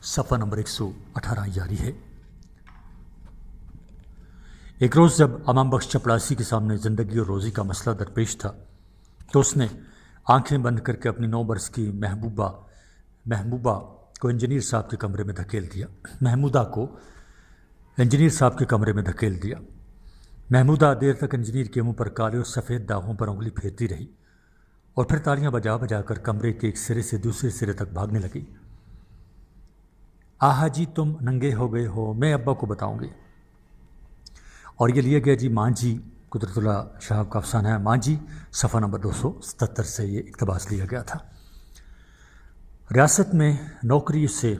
صفحہ نمبر 118 جاری ہے۔ ایک روز جب امام بخش چپڑاسی کے سامنے زندگی اور روزی کا مسئلہ درپیش تھا تو اس نے آنکھیں بند کر کے اپنی 9 برس کی محمودہ کو انجینئر صاحب کے کمرے میں دھکیل دیا۔ محمودہ دیر تک انجینئر کے منہ پر کالے اور سفید داغوں پر انگلی پھیرتی رہی اور پھر تالیاں بجا بجا کر کمرے کے ایک سرے سے دوسرے سرے تک بھاگنے لگی۔ آہا جی تم ننگے ہو گئے ہو، میں ابا کو بتاؤں گی۔ اور یہ لیا گیا جی ماں جی قدرت اللہ شاہب کا افسانہ ہے ماں جی، صفحہ نمبر 277 سے یہ اقتباس لیا گیا تھا۔ ریاست میں نوکری سے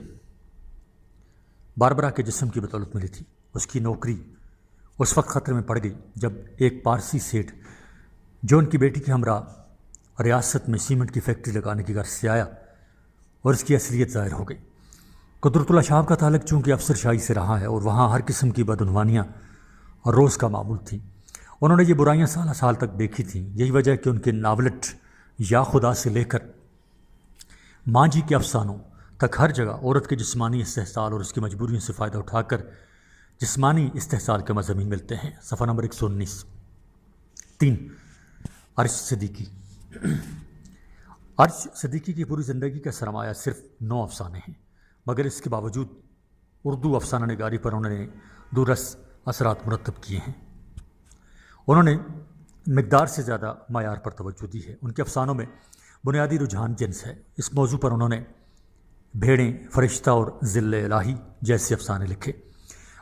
باربرا کے جسم کی بدولت ملی تھی۔ اس کی نوکری اس وقت خطرے میں پڑ گئی جب ایک پارسی سیٹھ جو ان کی بیٹی کے ہمراہ ریاست میں سیمنٹ کی فیکٹری لگانے کی غرض سے آیا اور اس کی اصلیت ظاہر ہو گئی۔ قدرت اللہ شاہب کا تعلق چونکہ افسر شاہی سے رہا ہے اور وہاں ہر قسم کی بدعنوانیاں اور روز کا معمول تھیں، انہوں نے یہ برائیاں سالہ سال تک دیکھی تھیں۔ یہی وجہ ہے کہ ان کے ناولٹ یا خدا سے لے کر ماں جی کے افسانوں تک ہر جگہ عورت کے جسمانی استحصال اور اس کی مجبوریوں سے فائدہ اٹھا کر جسمانی استحصال کے مضامین ملتے ہیں۔ صفحہ نمبر 119۔ 3 عرش صدیقی۔ عرش صدیقی کی پوری زندگی کا سرمایہ صرف 9 افسانے ہیں، مگر اس کے باوجود اردو افسانہ نگاری پر انہوں نے دورس اثرات مرتب کیے ہیں۔ انہوں نے مقدار سے زیادہ معیار پر توجہ دی ہے۔ ان کے افسانوں میں بنیادی رجحان جنس ہے۔ اس موضوع پر انہوں نے بھیڑیں، فرشتہ اور ذل الہی جیسے افسانے لکھے۔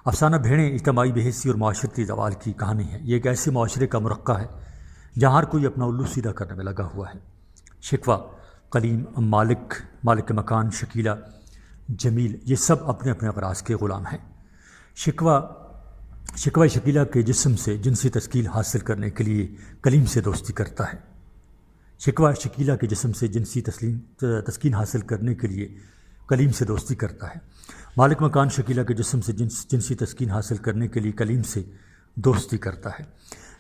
افسانہ بھیڑیں اجتماعی بے حسی اور معاشرتی زوال کی کہانی ہے۔ یہ ایک ایسے معاشرے کا مرقع ہے جہاں ہر کوئی اپنا الو سیدھا کرنے میں لگا ہوا ہے۔ شکوہ، کلیم، مالک مکان، شکیلہ، جمیل، یہ سب اپنے اپنے اغراض کے غلام ہیں۔ شکوہ شکیلہ کے جسم سے جنسی تشکیل حاصل کرنے کے لیے کلیم سے دوستی کرتا ہے۔ شکوہ شکیلہ کے جسم سے جنسی تسکین حاصل کرنے کے لیے کلیم سے دوستی کرتا ہے۔ مالک مکان شکیلہ کے جسم سے جنسی تسکین حاصل کرنے کے لیے کلیم سے دوستی کرتا ہے۔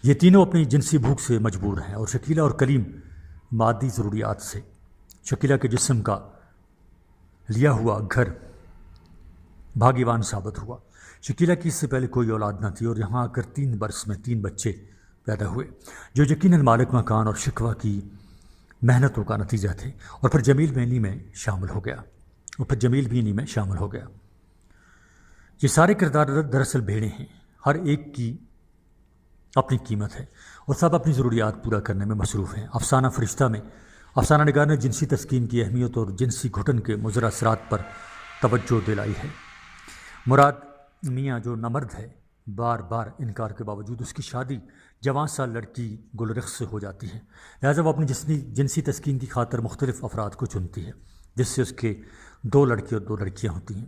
یہ تینوں اپنی جنسی بھوک سے مجبور ہیں اور شکیلہ اور کلیم مادی ضروریات سے۔ شکیلہ کے جسم کا لیا ہوا گھر بھاگیوان ثابت ہوا۔ شکیلہ کی اس سے پہلے کوئی اولاد نہ تھی اور یہاں آ کر 3 برس میں 3 بچے پیدا ہوئے جو یقیناً مالک مکان اور شکوہ کی محنتوں کا نتیجہ تھے۔ اور پھر جمیل بھی انہی میں شامل ہو گیا۔ یہ سارے کردار دراصل بھیڑیں ہیں، ہر ایک کی اپنی قیمت ہے اور سب اپنی ضروریات پورا کرنے میں مصروف ہیں۔ افسانہ فرشتہ میں افسانہ نگار نے جنسی تسکین کی اہمیت اور جنسی گھٹن کے مضر اثرات پر توجہ دلائی ہے۔ مراد میاں جو نامرد ہے، بار بار انکار کے باوجود اس کی شادی جوان سال لڑکی گلرخ سے ہو جاتی ہے، لہٰذا وہ اپنی جنسی تسکین کی خاطر مختلف افراد کو چنتی ہے جس سے اس کے 2 لڑکے اور 2 لڑکیاں ہوتی ہیں۔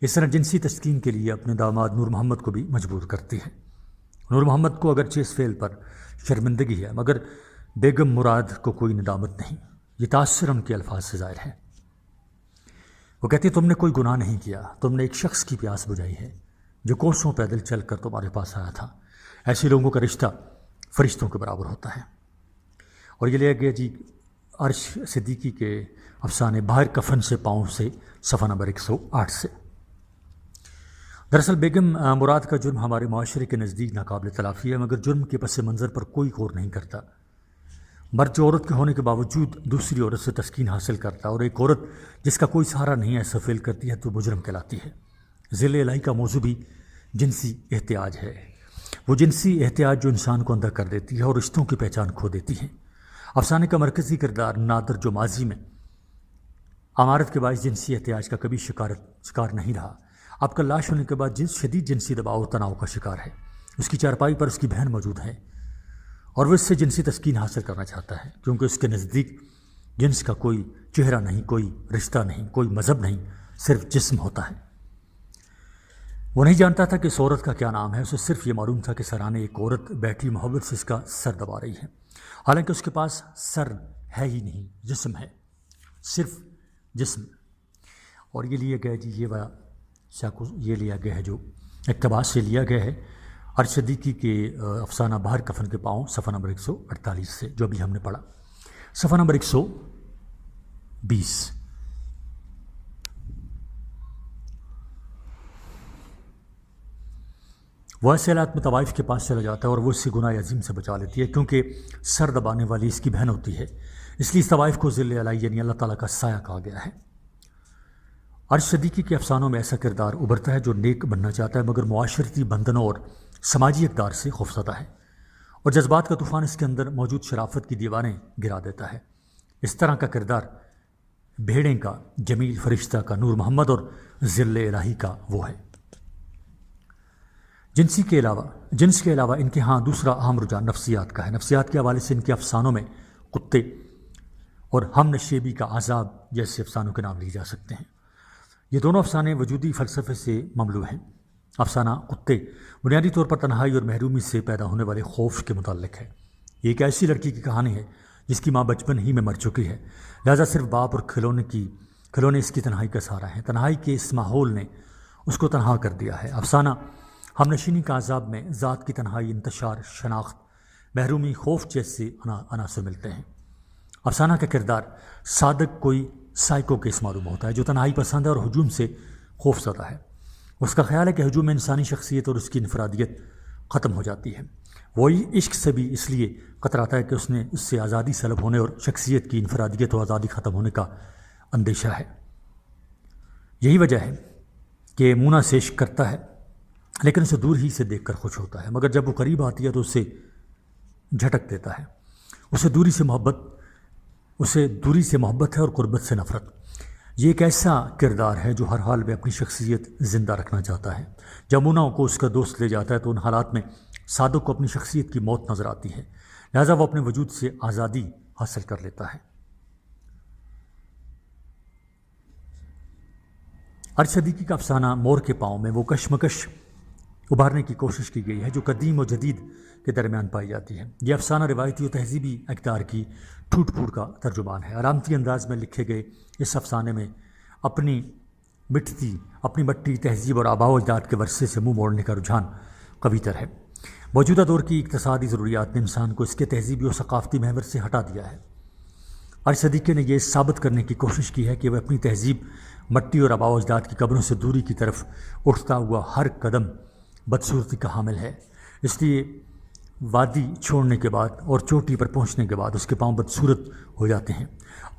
اس طرح جنسی تسکین کے لیے اپنے داماد نور محمد کو بھی مجبور کرتی ہے۔ نور محمد کو اگرچہ اس فعل پر شرمندگی ہے مگر بیگم مراد کو کوئی ندامت نہیں۔ یہ تاثر ان کے الفاظ سے ظاہر ہے۔ وہ کہتی ہے تم نے کوئی گناہ نہیں کیا، تم نے ایک شخص کی پیاس بجھائی ہے جو کوسوں پیدل چل کر تمہارے پاس آیا تھا۔ ایسے لوگوں کا رشتہ فرشتوں کے برابر ہوتا ہے۔ اور یہ لیا گیا جی عرش صدیقی کے افسانے باہر کفن سے پاؤں سے، صفحہ نمبر 108 سے۔ دراصل بیگم مراد کا جرم ہمارے معاشرے کے نزدیک ناقابل تلافی ہے، مگر جرم کے پس منظر پر کوئی غور نہیں کرتا۔ مرد جو عورت کے ہونے کے باوجود دوسری عورت سے تسکین حاصل کرتا ہے اور ایک عورت جس کا کوئی سہارا نہیں ایسا فعل کرتی ہے تو مجرم کہلاتی ہے۔ ذل الہی کا موضوع بھی جنسی احتیاج ہے، وہ جنسی احتیاج جو انسان کو اندھا کر دیتی ہے اور رشتوں کی پہچان کھو دیتی ہے۔ افسانے کا مرکزی کردار نادر جو ماضی میں امارت کے باعث جنسی احتیاج کا کبھی شکار نہیں رہا، اب کل لاش ہونے کے بعد شدید جنسی دباؤ اور تناؤ کا شکار ہے۔ اس کی چارپائی پر اس کی بہن موجود ہے اور وہ اس سے جنسی تسکین حاصل کرنا چاہتا ہے کیونکہ اس کے نزدیک جنس کا کوئی چہرہ نہیں، کوئی رشتہ نہیں، کوئی مذہب نہیں، صرف جسم ہوتا ہے۔ وہ نہیں جانتا تھا کہ اس عورت کا کیا نام ہے، اسے صرف یہ معلوم تھا کہ سرانے ایک عورت بیٹھی محبت سے اس کا سر دبا رہی ہے، حالانکہ اس کے پاس سر ہے ہی نہیں، جسم ہے، صرف جسم۔ اور یہ لیا گیا جی یہ لیا گیا ہے جو اقتباس سے لیا گیا ہے عرش صدیقی کے افسانہ باہر کفن کے پاؤں، صفحہ نمبر 148 سے، جو ابھی ہم نے پڑھا۔ صفحہ نمبر 120۔ وہ ایسے حالات میں طوائف کے پاس چلا جاتا ہے اور وہ اس سے گناہ عظیم سے بچا لیتی ہے، کیونکہ سر دبانے والی اس کی بہن ہوتی ہے، اس لیے اس طوائف کو ذل علی یعنی اللہ تعالیٰ کا سایہ کہا گیا ہے۔ عرش صدیقی کے افسانوں میں ایسا کردار ابھرتا ہے جو نیک بننا چاہتا ہے مگر معاشرتی بندھنوں اور سماجی اقدار سے خوفزدہ ہے، اور جذبات کا طوفان اس کے اندر موجود شرافت کی دیواریں گرا دیتا ہے۔ اس طرح کا کردار بھیڑیں کا، جمیل فرشتہ کا، نور محمد اور ذل الہی کا وہ ہے۔ جنس کے علاوہ ان کے ہاں دوسرا اہم رجحان نفسیات کا ہے۔ نفسیات کے حوالے سے ان کے افسانوں میں کتے اور ہم نشیبی کا عذاب جیسے افسانوں کے نام لیے جا سکتے ہیں۔ یہ دونوں افسانے وجودی فلسفے سے مملو ہیں۔ افسانہ کتے بنیادی طور پر تنہائی اور محرومی سے پیدا ہونے والے خوف کے متعلق ہے۔ یہ ایک ایسی لڑکی کی کہانی ہے جس کی ماں بچپن ہی میں مر چکی ہے، لہذا صرف باپ اور کھلونے اس کی تنہائی کا سہارا ہیں۔ تنہائی کے اس ماحول نے اس کو تنہا کر دیا ہے۔ افسانہ ہم نشینی کا عذاب میں ذات کی تنہائی، انتشار، شناخت، محرومی، خوف جیسے عناصر ملتے ہیں۔ افسانہ کا کردار صادق کوئی سائیکو کیس معلوم ہوتا ہے جو تنہائی پسند ہے اور ہجوم سے خوف زدہ ہے۔ اس کا خیال ہے کہ ہجوم میں انسانی شخصیت اور اس کی انفرادیت ختم ہو جاتی ہے۔ وہی عشق سے بھی اس لیے کتراتا ہے کہ اس سے آزادی سلب ہونے اور شخصیت کی انفرادیت و آزادی ختم ہونے کا اندیشہ ہے۔ یہی وجہ ہے کہ مونا سے عشق کرتا ہے لیکن اسے دور ہی سے دیکھ کر خوش ہوتا ہے، مگر جب وہ قریب آتی ہے تو اسے جھٹک دیتا ہے۔ اسے دوری سے محبت ہے اور قربت سے نفرت۔ یہ ایک ایسا کردار ہے جو ہر حال میں اپنی شخصیت زندہ رکھنا چاہتا ہے۔ جب مونا کو اس کا دوست لے جاتا ہے تو ان حالات میں صادق کو اپنی شخصیت کی موت نظر آتی ہے، لہذا وہ اپنے وجود سے آزادی حاصل کر لیتا ہے۔ عرش صدیقی کا افسانہ مور کے پاؤں میں وہ کشمکش ابھارنے کی کوشش کی گئی ہے جو قدیم و جدید کے درمیان پائی جاتی ہے۔ یہ افسانہ روایتی و تہذیبی اقدار کی ٹوٹ پھوٹ کا ترجمان ہے۔ علامتی انداز میں لکھے گئے اس افسانے میں اپنی مٹی تہذیب اور آباء و اجداد کے ورثے سے منہ موڑنے کا رجحان قوی تر ہے۔ موجودہ دور کی اقتصادی ضروریات نے انسان کو اس کے تہذیبی و ثقافتی محور سے ہٹا دیا ہے۔ عرش صدیقی نے یہ ثابت کرنے کی کوشش کی ہے کہ وہ اپنی تہذیب، مٹی اور آباء و اجداد کی قبروں سے دوری کی طرف اٹھتا ہوا ہر قدم بدصورتی کا حامل ہے، اس لیے وادی چھوڑنے کے بعد اور چوٹی پر پہنچنے کے بعد اس کے پاؤں بدصورت ہو جاتے ہیں۔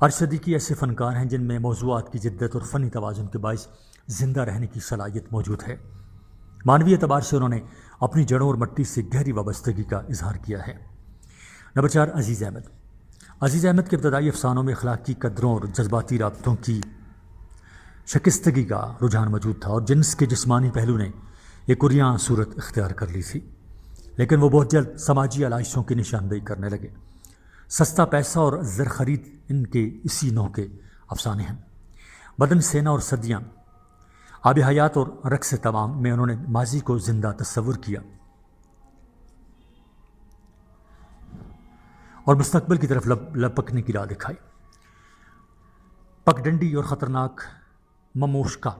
عرش صدیقی ایسے فنکار ہیں جن میں موضوعات کی جدت اور فنی توازن کے باعث زندہ رہنے کی صلاحیت موجود ہے۔ معنوی اعتبار سے انہوں نے اپنی جڑوں اور مٹی سے گہری وابستگی کا اظہار کیا ہے۔ نمبر 4، عزیز احمد۔ عزیز احمد کے ابتدائی افسانوں میں اخلاقی قدروں اور جذباتی رابطوں کی شکستگی کا رجحان موجود تھا اور جنس کے جسمانی پہلو نے ایک عریاں صورت اختیار کر لی تھی، لیکن وہ بہت جلد سماجی علائشوں کی نشاندہی کرنے لگے۔ سستا پیسہ اور زر خرید ان کے اسی نوع کے افسانے ہیں۔ بدن سینا اور صدیاں، آب حیات اور رقص تمام میں انہوں نے ماضی کو زندہ تصور کیا اور مستقبل کی طرف لپکنے کی راہ دکھائی۔ پگڈنڈی اور خطرناک مموشکا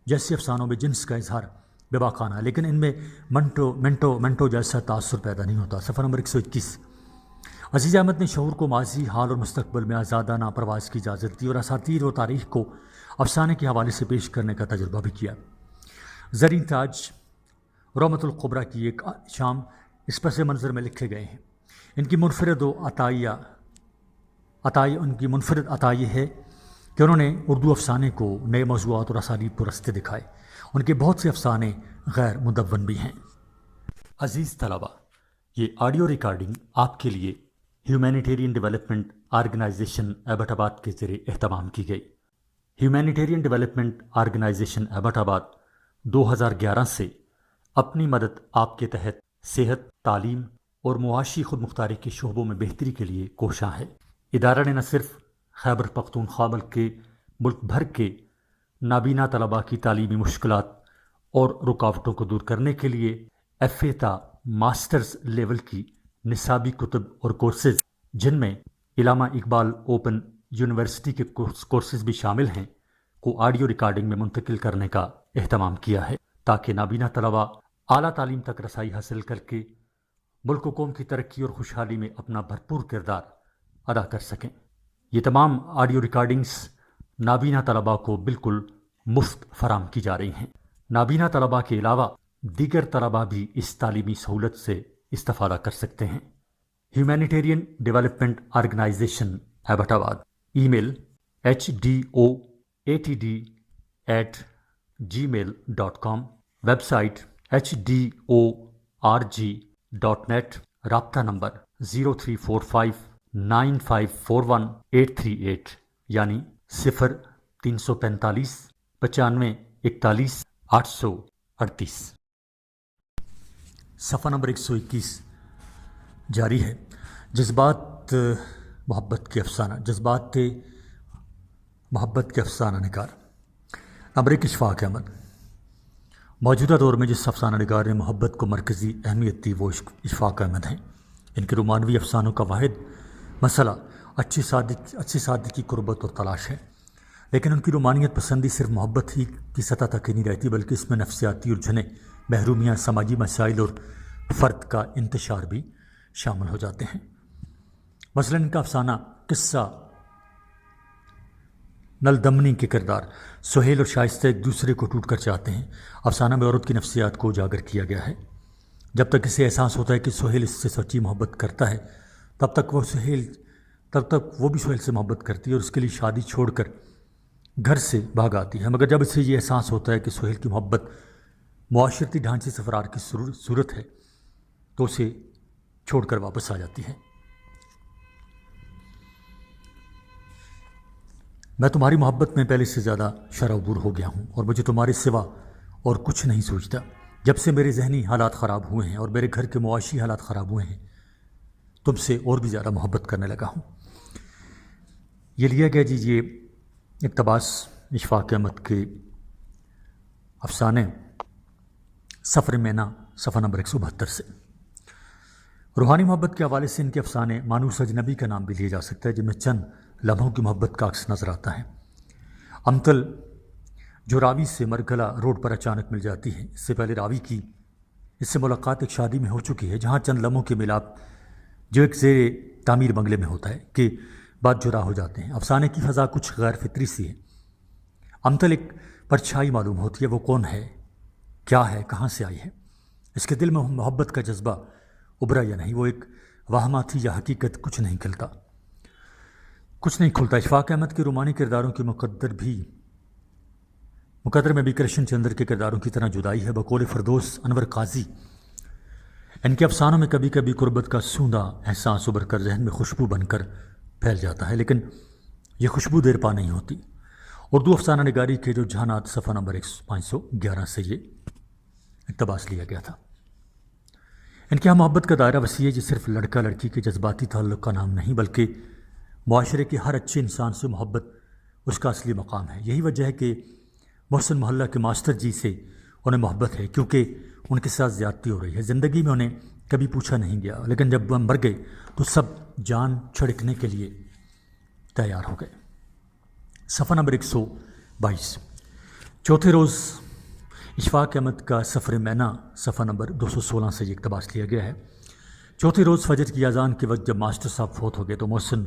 جیسے افسانوں میں جنس کا اظہار بے باکانہ ہے، لیکن ان میں منٹو جیسا تاثر پیدا نہیں ہوتا۔ صفحہ نمبر 121۔ عزیز احمد نے شعور کو ماضی، حال اور مستقبل میں آزادانہ پرواز کی اجازت دی اور اساطیر و تاریخ کو افسانے کے حوالے سے پیش کرنے کا تجربہ بھی کیا۔ زرین تاج، رومۃ القبریٰ کی ایک شام اس پس منظر میں لکھے گئے ہیں۔ ان کی منفرد عطا یہ ہے کہ انہوں نے اردو افسانے کو نئے موضوعات اور اسالیب کو رستے دکھائے۔ ان کے بہت سے افسانے غیر مدون بھی ہیں۔ عزیز طلبہ، یہ آڈیو ریکارڈنگ آپ کے لیے ہیومینیٹیرین ڈیولپمنٹ آرگنائزیشن ایبٹ آباد کے ذریعے اہتمام کی گئی۔ ہیومینیٹیرین ڈیولپمنٹ آرگنائزیشن ایبٹ آباد 2011 سے اپنی مدد آپ کے تحت صحت، تعلیم اور معاشی خود مختاری کے شعبوں میں بہتری کے لیے کوشاں ہے۔ ادارہ نے نہ صرف خیبر پختونخوا بلکہ ملک بھر کے نابینا طلباء کی تعلیمی مشکلات اور رکاوٹوں کو دور کرنے کے لیے ایف اے تا ماسٹرز لیول کی نصابی کتب اور کورسز، جن میں علامہ اقبال اوپن یونیورسٹی کے کورسز بھی شامل ہیں، کو آڈیو ریکارڈنگ میں منتقل کرنے کا اہتمام کیا ہے تاکہ نابینا طلباء اعلیٰ تعلیم تک رسائی حاصل کر کے ملک و قوم کی ترقی اور خوشحالی میں اپنا بھرپور کردار ادا کر سکیں۔ یہ تمام آڈیو ریکارڈنگز نابینا طلباء کو بالکل مفت فراہم کی جا رہی ہیں۔ نابینا طلباء کے علاوہ دیگر طلباء بھی اس تعلیمی سہولت سے استفادہ کر سکتے ہیں۔ ہیومینیٹیرین ڈیولپمنٹ آرگنائزیشن ایبٹ آباد، ای میل HDOATD@gmail.com، ویب سائٹ HDORG.net، رابطہ نمبر 03459541 یعنی 0345 95 41 838۔ صفحہ نمبر 121 جاری ہے۔ جذبات محبت کے افسانہ نگار۔ نمبر 1، اشفاق احمد۔ موجودہ دور میں جس افسانہ نگار نے محبت کو مرکزی اہمیت دی وہ اشفاق احمد ہیں۔ ان کے رومانوی افسانوں کا واحد مسئلہ اچھی سادگی کی قربت اور تلاش ہے، لیکن ان کی رومانیت پسندی صرف محبت ہی کی سطح تک ہی نہیں رہتی، بلکہ اس میں نفسیاتی الجھنیں، محرومیاں، سماجی مسائل اور فرد کا انتشار بھی شامل ہو جاتے ہیں۔ مثلا ان کا افسانہ قصہ نل دمنی کے کردار سہیل اور شائستہ ایک دوسرے کو ٹوٹ کر چاہتے ہیں۔ افسانہ میں عورت کی نفسیات کو اجاگر کیا گیا ہے۔ جب تک اسے احساس ہوتا ہے کہ سہیل اس سے سچی محبت کرتا ہے تب تک وہ بھی سہیل سے محبت کرتی ہے اور اس کے لیے شادی چھوڑ کر گھر سے بھاگ آتی ہے، مگر جب اسے یہ احساس ہوتا ہے کہ سہیل کی محبت معاشرتی ڈھانچے سے فرار کی صورت ہے تو اسے چھوڑ کر واپس آ جاتی ہے۔ میں تمہاری محبت میں پہلے سے زیادہ شرابور ہو گیا ہوں اور مجھے تمہارے سوا اور کچھ نہیں سوچتا۔ جب سے میرے ذہنی حالات خراب ہوئے ہیں اور میرے گھر کے معاشی حالات خراب ہوئے ہیں تم سے اور بھی زیادہ محبت کرنے لگا ہوں۔ یہ لیا گیا یہ اقتباس اشفاق احمد کے افسانے سفر مینا صفحہ نمبر 172 سے۔ روحانی محبت کے حوالے سے ان کے افسانے مانوس اجنبی کا نام بھی لیا جا سکتا ہے، جن میں چند لمحوں کی محبت کا عکس نظر آتا ہے۔ امتل جو راوی سے مرگلہ روڈ پر اچانک مل جاتی ہے، اس سے پہلے راوی کی اس سے ملاقات ایک شادی میں ہو چکی ہے، جہاں چند لمحوں کے ملاپ جو ایک زیر تعمیر بنگلے میں ہوتا ہے کہ بعد جدا ہو جاتے ہیں۔ افسانے کی فضا کچھ غیر فطری سی ہے۔ امتل ایک پرچھائی معلوم ہوتی ہے، وہ کون ہے، کیا ہے، کہاں سے آئی ہے، اس کے دل میں محبت کا جذبہ ابھرا یا نہیں، وہ ایک واہمہ تھی یا حقیقت، کچھ نہیں کھلتا۔ اشفاق احمد کے رومانی کرداروں کے مقدر میں بھی کرشن چندر کے کرداروں کی طرح جدائی ہے۔ بقول فردوس انور قاضی ان کے افسانوں میں کبھی کبھی قربت کا سوندا احساس ابھر کر ذہن میں خوشبو بن کر پھیل جاتا ہے، لیکن یہ خوشبو دیر پا نہیں ہوتی۔ اردو افسانہ نگاری کے رجحانات صفحہ نمبر 511 سے یہ اقتباس لیا گیا تھا۔ ان کے یہاں محبت کا دائرہ وسیع ہے، یہ صرف لڑکا لڑکی کے جذباتی تعلق کا نام نہیں بلکہ معاشرے کے ہر اچھے انسان سے محبت اس کا اصلی مقام ہے۔ یہی وجہ ہے کہ محسن محلہ کے ماسٹر جی سے انہیں محبت ہے، کیونکہ ان کے ساتھ زیادتی ہو رہی ہے۔ زندگی میں انہیں کبھی پوچھا نہیں گیا، لیکن جب وہ مر گئے تو سب جان چھڑکنے کے لیے تیار ہو گئے۔ صفحہ نمبر 122 چوتھے روز اشفاق احمد کا سفر مینا صفحہ نمبر 216 سے یہ اقتباس لیا گیا ہے۔ چوتھے روز فجر کی اذان کے وقت جب ماسٹر صاحب فوت ہو گئے تو محسن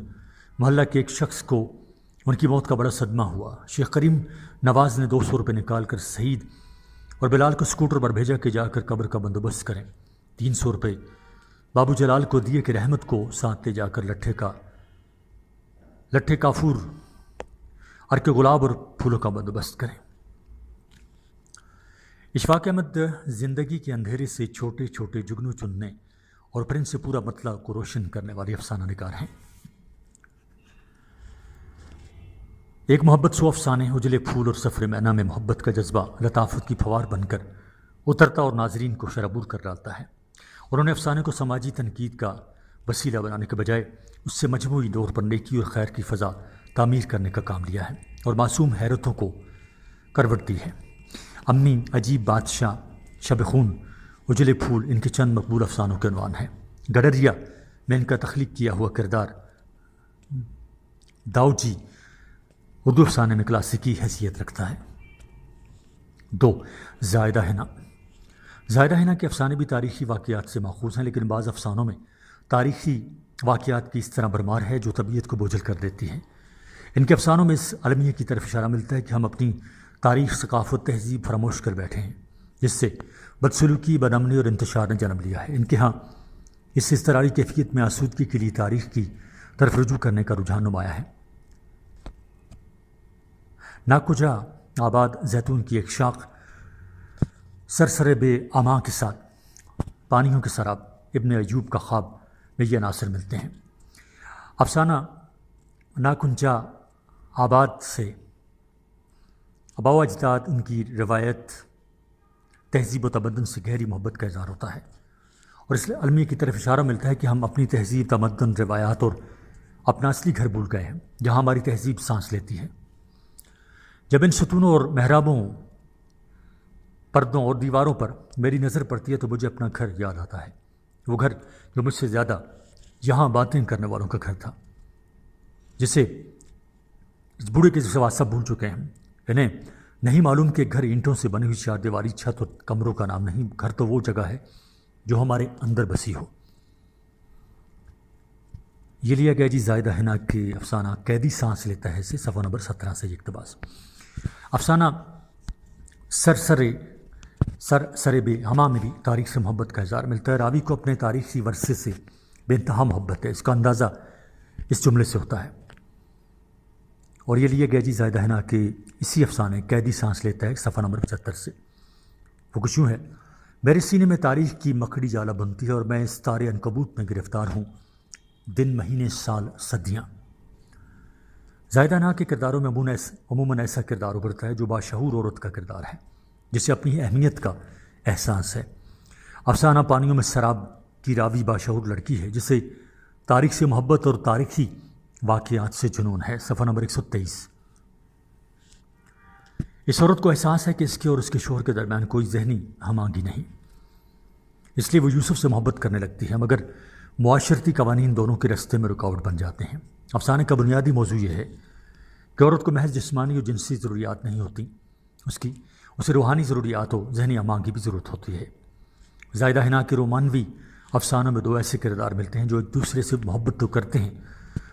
محلہ کے ایک شخص کو ان کی موت کا بڑا صدمہ ہوا۔ شیخ کریم نواز نے 200 روپے نکال کر سعید اور بلال کو اسکوٹر پر بھیجا کہ جا کر قبر کا بندوبست کریں۔ 300 روپے بابو جلال کو دیے کہ رحمت کو ساتھ لے جا کر لٹھے کافور ارک گلاب اور پھولوں کا بندوبست کریں۔ اشفاق احمد زندگی کے اندھیرے سے چھوٹے چھوٹے جگنو چننے اور پھر ان سے پورا مطلب کو روشن کرنے والے افسانہ نگار ہیں۔ ایک محبت سو افسانے اجلے پھول اور سفر مینا میں محبت کا جذبہ لطافت کی پھوار بن کر اترتا اور ناظرین کو شرابور کر ڈالتا ہے۔ انہوں نے افسانے کو سماجی تنقید کا وسیلہ بنانے کے بجائے اس سے مجموعی طور پر نیکی اور خیر کی فضا تعمیر کرنے کا کام لیا ہے اور معصوم حیرتوں کو کروٹ دی ہے۔ امی، عجیب بادشاہ، شب خون، اجلے پھول ان کے چند مقبول افسانوں کے عنوان ہیں۔ گڈریا میں ان کا تخلیق کیا ہوا کردار داؤ جی اردو افسانے میں کلاسیکی حیثیت رکھتا ہے۔ 2 زائدہ حنا کے افسانے بھی تاریخی واقعات سے ماخوذ ہیں، لیکن بعض افسانوں میں تاریخی واقعات کی اس طرح بھرمار ہے جو طبیعت کو بوجھل کر دیتی ہے۔ ان کے افسانوں میں اس المیہ کی طرف اشارہ ملتا ہے کہ ہم اپنی تاریخ، ثقافت، تہذیب فراموش کر بیٹھے ہیں۔ جس سے بدسلوکی، بدامنی اور انتشار نے جنم لیا ہے۔ ان کے ہاں اس اضطراری کیفیت میں آسودگی کے لیے تاریخ کی طرف رجوع کرنے کا رجحان نمایاں ہے۔ ناکجا آباد زیتون کی ایک شاخ سرسرے بے اما کے ساتھ پانیوں کے سراب ابن ایوب کا خواب میں یہ عناصر ملتے ہیں۔ افسانہ ناکنجا آباد سے آباء و اجداد، ان کی روایت، تہذیب و تمدن سے گہری محبت کا اظہار ہوتا ہے، اور اس المیہ کی طرف اشارہ ملتا ہے کہ ہم اپنی تہذیب، تمدن، روایات اور اپنا اصلی گھر بھول گئے ہیں جہاں ہماری تہذیب سانس لیتی ہے۔ جب ان ستونوں اور محرابوں، پردوں اور دیواروں پر میری نظر پڑتی ہے تو مجھے اپنا گھر یاد آتا ہے، وہ گھر جو مجھ سے زیادہ یہاں باتیں کرنے والوں کا گھر تھا، جسے اس بوڑھے کے سوا سب بھول چکے ہیں۔ انہیں نہیں معلوم کہ گھر اینٹوں سے بنی ہوئی چار دیواری چھت اور کمروں کا نام نہیں، گھر تو وہ جگہ ہے جو ہمارے اندر بسی ہو۔ یہ لیا گیا جی زائدہ حنا کے افسانہ قیدی سانس لیتا ہے سے صفحہ نمبر 17 سے یہ اقتباس۔ افسانہ سرسرے بے ہما میں بھی تاریخ سے محبت کا اظہار ملتا ہے۔ راوی کو اپنے تاریخی ورثے سے بے انتہا محبت ہے، اس کا اندازہ اس جملے سے ہوتا ہے۔ اور یہ لیا گیا جی زائدہ حنا کے اسی افسانے قیدی سانس لیتا ہے صفحہ نمبر 75 سے۔ وہ کچھ یوں ہے: میرے سینے میں تاریخ کی مکڑی جالا بنتی ہے اور میں اس تارے عنکبوت میں گرفتار ہوں، دن، مہینے، سال، صدیاں۔ زائدہ حنا کے کرداروں میں عموماً ایسا کردار ابھرتا ہے جو باشعور عورت کا کردار ہے، جسے اپنی اہمیت کا احساس ہے۔ افسانہ پانیوں میں سراب کی راوی باشعور لڑکی ہے جسے تاریخ سے محبت اور تاریخی واقعات سے جنون ہے، صفحہ نمبر 123۔ اس عورت کو احساس ہے کہ اس کے اور اس کے شوہر کے درمیان کوئی ذہنی ہم آہنگی نہیں، اس لیے وہ یوسف سے محبت کرنے لگتی ہے، مگر معاشرتی قوانین دونوں کے راستے میں رکاوٹ بن جاتے ہیں۔ افسانے کا بنیادی موضوع یہ ہے کہ عورت کو محض جسمانی اور جنسی ضروریات نہیں ہوتی، اسے روحانی ضروریات و ذہنی ہم آہنگی بھی ضرورت ہوتی ہے۔ زائدہ حنا کے رومانوی افسانوں میں دو ایسے کردار ملتے ہیں جو ایک دوسرے سے محبت تو کرتے ہیں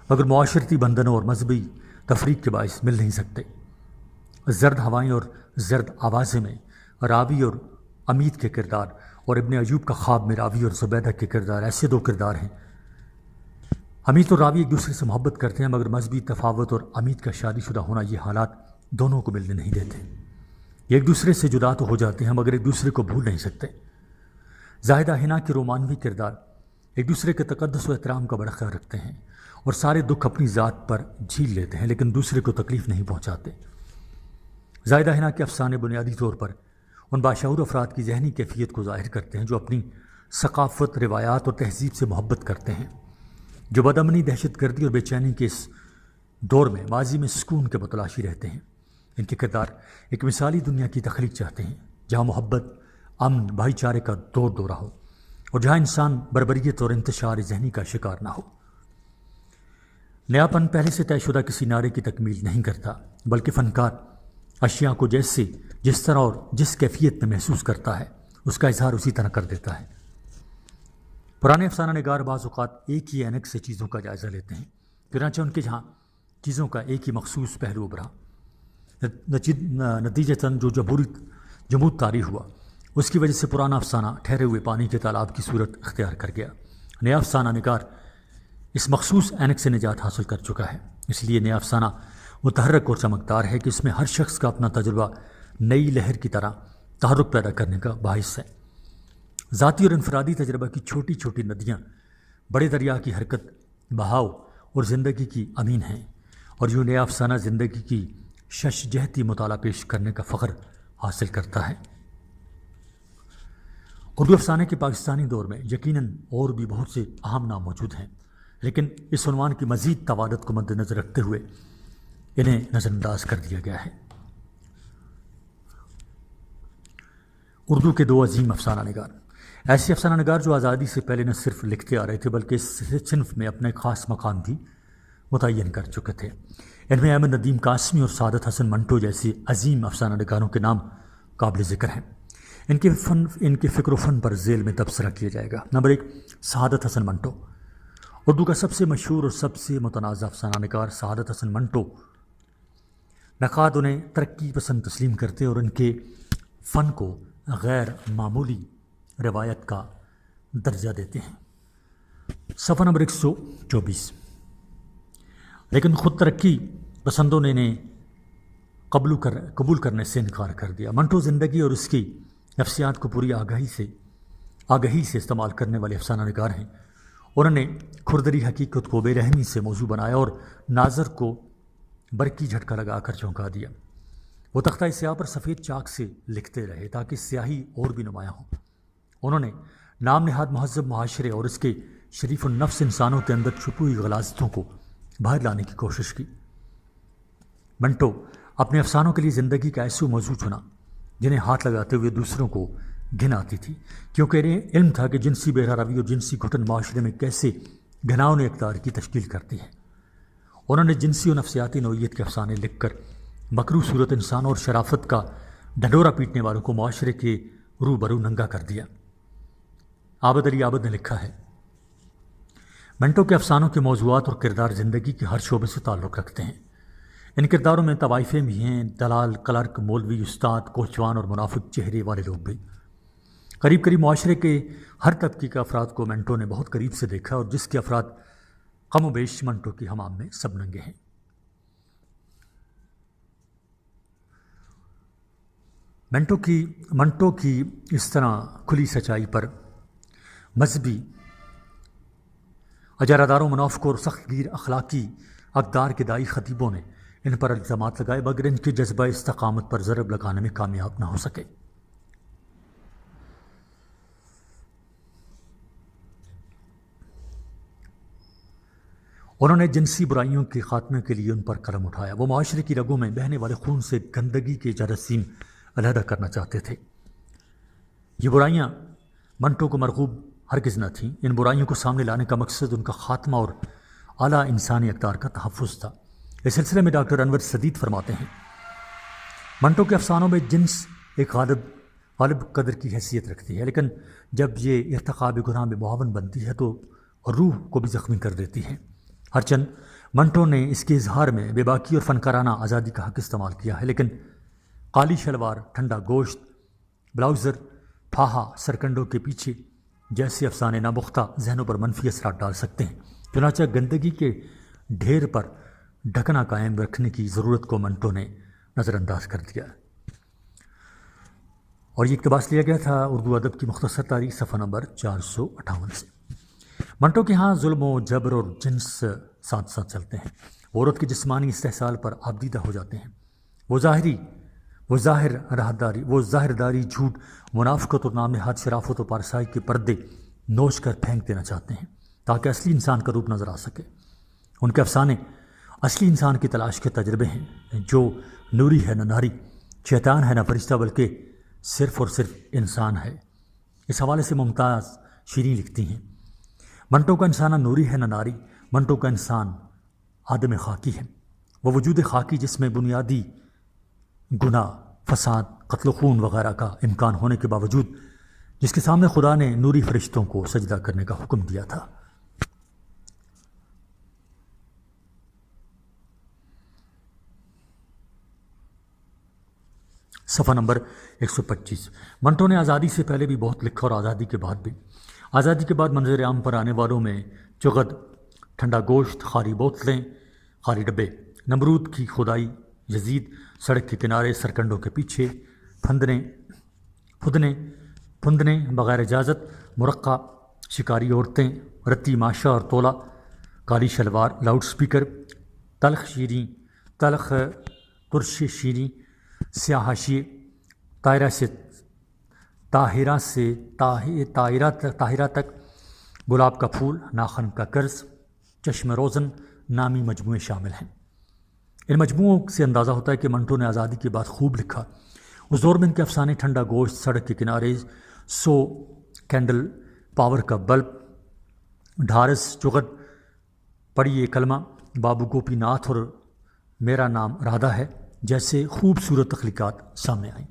مگر معاشرتی بندھنوں اور مذہبی تفریق کے باعث مل نہیں سکتے۔ زرد ہوائیں اور زرد آوازیں میں راوی اور امید کے کردار، اور ابن ایوب کا خواب میں راوی اور زبیدہ کے کردار ایسے دو کردار ہیں۔ امید اور راوی ایک دوسرے سے محبت کرتے ہیں مگر مذہبی تفاوت اور امید کا شادی شدہ ہونا یہ حالات دونوں کو ملنے نہیں دیتے۔ یہ ایک دوسرے سے جدا تو ہو جاتے ہیں مگر ایک دوسرے کو بھول نہیں سکتے۔ زائدہ حنا کے رومانوی کردار ایک دوسرے کے تقدس و احترام کا بڑا خیال رکھتے ہیں اور سارے دکھ اپنی ذات پر جھیل لیتے ہیں لیکن دوسرے کو تکلیف نہیں پہنچاتے۔ زائدہ حنا کے افسانے بنیادی طور پر ان باشعور افراد کی ذہنی کیفیت کو ظاہر کرتے ہیں جو اپنی ثقافت، روایات اور تہذیب سے محبت کرتے ہیں، جو بدامنی، دہشت گردی اور بے چینی کے اس دور میں ماضی میں سکون کے متلاشی رہتے ہیں۔ ان کے کردار ایک مثالی دنیا کی تخلیق چاہتے ہیں جہاں محبت، امن، بھائی چارے کا دور دورہ ہو اور جہاں انسان بربریت اور انتشار ذہنی کا شکار نہ ہو۔ نیاپن پہلے سے طے شدہ کسی نعرے کی تکمیل نہیں کرتا بلکہ فنکار اشیاء کو جس طرح اور جس کیفیت میں محسوس کرتا ہے اس کا اظہار اسی طرح کر دیتا ہے۔ پرانے افسانہ نگار بعض اوقات ایک ہی اینک سے چیزوں کا جائزہ لیتے ہیں، چنانچہ ان کے جہاں چیزوں کا ایک ہی مخصوص پہلو ابھرا، نتیجتاً جو جمود طاری ہوا اس کی وجہ سے پرانا افسانہ ٹھہرے ہوئے پانی کے تالاب کی صورت اختیار کر گیا۔ نیا افسانہ نگار اس مخصوص اینک سے نجات حاصل کر چکا ہے، اس لیے نیا افسانہ متحرک اور چمکدار ہے کہ اس میں ہر شخص کا اپنا تجربہ نئی لہر کی طرح تحرک پیدا کرنے کا باعث ہے۔ ذاتی اور انفرادی تجربہ کی چھوٹی چھوٹی ندیاں بڑے دریا کی حرکت، بہاؤ اور زندگی کی امین ہیں، اور یوں نیا افسانہ زندگی کی شش جہتی مطالعہ پیش کرنے کا فخر حاصل کرتا ہے۔ اردو افسانے کے پاکستانی دور میں یقیناً اور بھی بہت سے اہم نام موجود ہیں، لیکن اس عنوان کی مزید توادت کو مد نظر رکھتے ہوئے انہیں نظر انداز کر دیا گیا ہے۔ اردو کے دو عظیم افسانہ نگار، ایسے افسانہ نگار جو آزادی سے پہلے نہ صرف لکھتے آ رہے تھے بلکہ اس صنف میں اپنا ایک خاص مقام بھی متعین کر چکے تھے۔ ان میں احمد ندیم قاسمی اور سعادت حسن منٹو جیسے عظیم افسانہ نگاروں کے نام قابل ذکر ہیں۔ ان کے فکر و فن پر ذیل میں تبصرہ کیا جائے گا۔ نمبر 1، سعادت حسن منٹو۔ اردو کا سب سے مشہور اور سب سے متنازع افسانہ نگار سعادت حسن منٹو، نقاد انہیں ترقی پسند تسلیم کرتے اور ان کے فن کو غیر معمولی روایت کا درجہ دیتے ہیں۔ صفحہ نمبر 124۔ لیکن خود ترقی پسندوں نے انہیں قبول کرنے سے انکار کر دیا۔ منٹو زندگی اور اس کی نفسیات کو پوری آگہی سے استعمال کرنے والے افسانہ نگار ہیں۔ انہوں نے کھردری حقیقت کو بے رحمی سے موضوع بنایا اور ناظر کو برقی جھٹکا لگا کر چونکا دیا۔ وہ تختہ سیاہ پر سفید چاک سے لکھتے رہے تاکہ سیاہی اور بھی نمایاں ہو۔ انہوں نے نام نہاد مہذب معاشرے اور اس کے شریف النفس انسانوں کے اندر چھپی ہوئی غلاظتوں کو باہر لانے کی کوشش کی۔ منٹو اپنے افسانوں کے لیے زندگی کا ایسا موضوع چنا جنہیں ہاتھ لگاتے ہوئے دوسروں کو گھن آتی تھی، کیونکہ انہیں علم تھا کہ جنسی بے روی اور جنسی گھٹن معاشرے میں کیسے گھناؤن اقدار کی تشکیل کرتی ہے۔ انہوں نے جنسی و نفسیاتی نوعیت کے افسانے لکھ کر مکروہ صورت انسان اور شرافت کا ڈھنڈورا پیٹنے والوں کو معاشرے کے روبرو ننگا کر دیا۔ عابد علی عابد نے لکھا ہے، منٹو کے افسانوں کے موضوعات اور کردار زندگی کے ہر شعبے سے تعلق رکھتے ہیں۔ ان کرداروں میں طوائفیں بھی ہیں، دلال، کلرک، مولوی، استاد، کوچوان اور منافق چہرے والے لوگ بھی۔ قریب معاشرے کے ہر طبقے کے افراد کو منٹو نے بہت قریب سے دیکھا اور جس کے افراد کم و بیش منٹو کی حمام میں سب ننگے ہیں۔ منٹو کی اس طرح کھلی سچائی پر مذہبی اجارہ داروں، منافقوں اور سخت گیر اخلاقی اقدار کے دائی خطیبوں نے ان پر الزامات لگائے مگر ان کے جذبہ استقامت پر ضرب لگانے میں کامیاب نہ ہو سکے۔ انہوں نے جنسی برائیوں کے خاتمے کے لیے ان پر قلم اٹھایا۔ وہ معاشرے کی رگوں میں بہنے والے خون سے گندگی کے جراثیم علیحدہ کرنا چاہتے تھے۔ یہ برائیاں منٹو کو مرغوب ہرگز نہ تھیں۔ ان برائیوں کو سامنے لانے کا مقصد ان کا خاتمہ اور اعلیٰ انسانی اقدار کا تحفظ تھا۔ اس سلسلے میں ڈاکٹر انور سدید فرماتے ہیں، منٹو کے افسانوں میں جنس ایک غالب قدر کی حیثیت رکھتی ہے، لیکن جب یہ ارتکاب گناہ میں معاون بنتی ہے تو روح کو بھی زخمی کر دیتی ہے۔ ہرچند منٹو نے اس کے اظہار میں بے باکی اور فنکارانہ آزادی کا حق استعمال کیا ہے، لیکن کالی شلوار، ٹھنڈا گوشت، بلاؤزر، پھاہا، سرکنڈوں کے پیچھے جیسے افسانے ناپختہ ذہنوں پر منفی اثرات ڈال سکتے ہیں۔ چنانچہ گندگی کے ڈھیر پر ڈھکنا قائم رکھنے کی ضرورت کو منٹو نے نظر انداز کر دیا۔ اور یہ اقتباس لیا گیا تھا اردو ادب کی مختصر تاریخ صفحہ نمبر 458 سے۔ منٹو کے ہاں ظلم و جبر اور جنس ساتھ ساتھ چلتے ہیں۔ وہ عورت کے جسمانی استحصال پر آبدیدہ ہو جاتے ہیں۔ وہ ظاہرداری، جھوٹ، منافقت اور نامنہاد شرافت و پارسائی کے پردے نوچ کر پھینک دینا چاہتے ہیں تاکہ اصلی انسان کا روپ نظر آ سکے۔ ان کے افسانے اصلی انسان کی تلاش کے تجربے ہیں، جو نوری ہے نہ ناری، شیطان ہے نہ فرشتہ، بلکہ صرف اور صرف انسان ہے۔ اس حوالے سے ممتاز شیریں لکھتی ہیں، منٹو کا انسانہ نوری ہے نہ ناری، منٹو کا انسان آدم خاکی ہے۔ وہ وجود خاکی جس میں بنیادی گناہ، فساد، قتل و خون وغیرہ کا امکان ہونے کے باوجود جس کے سامنے خدا نے نوری فرشتوں کو سجدہ کرنے کا حکم دیا تھا۔ صفحہ نمبر 125۔ منٹو نے آزادی سے پہلے بھی بہت لکھا اور آزادی کے بعد بھی۔ آزادی کے بعد منظر عام پر آنے والوں میں چغد، ٹھنڈا گوشت، خالی بوتلیں، خالی ڈبے، نمرود کی خدائی، یزید، سڑک کے کنارے، سرکنڈوں کے پیچھے، پھندنے بغیر اجازت، مرقع، شکاری عورتیں، رتی ماشا اور تولا، کالی شلوار، لاؤڈ سپیکر، تلخ ترش شیریں، سیاہ حاشیے، طاہرہ تک، گلاب کا پھول، ناخن کا قرض، چشم روزن نامی مجموعے شامل ہیں۔ ان مجموعوں سے اندازہ ہوتا ہے کہ منٹو نے آزادی کے بعد خوب لکھا۔ اس دور میں ان کے افسانے ٹھنڈا گوشت، سڑک کے کنارے، 100 کینڈل، پاور کا بلب، ڈھارس، چغد، پڑھیے کلمہ، بابو گوپی ناتھ اور میرا نام رادھا ہے جیسے خوبصورت تخلیقات سامنے آئیں۔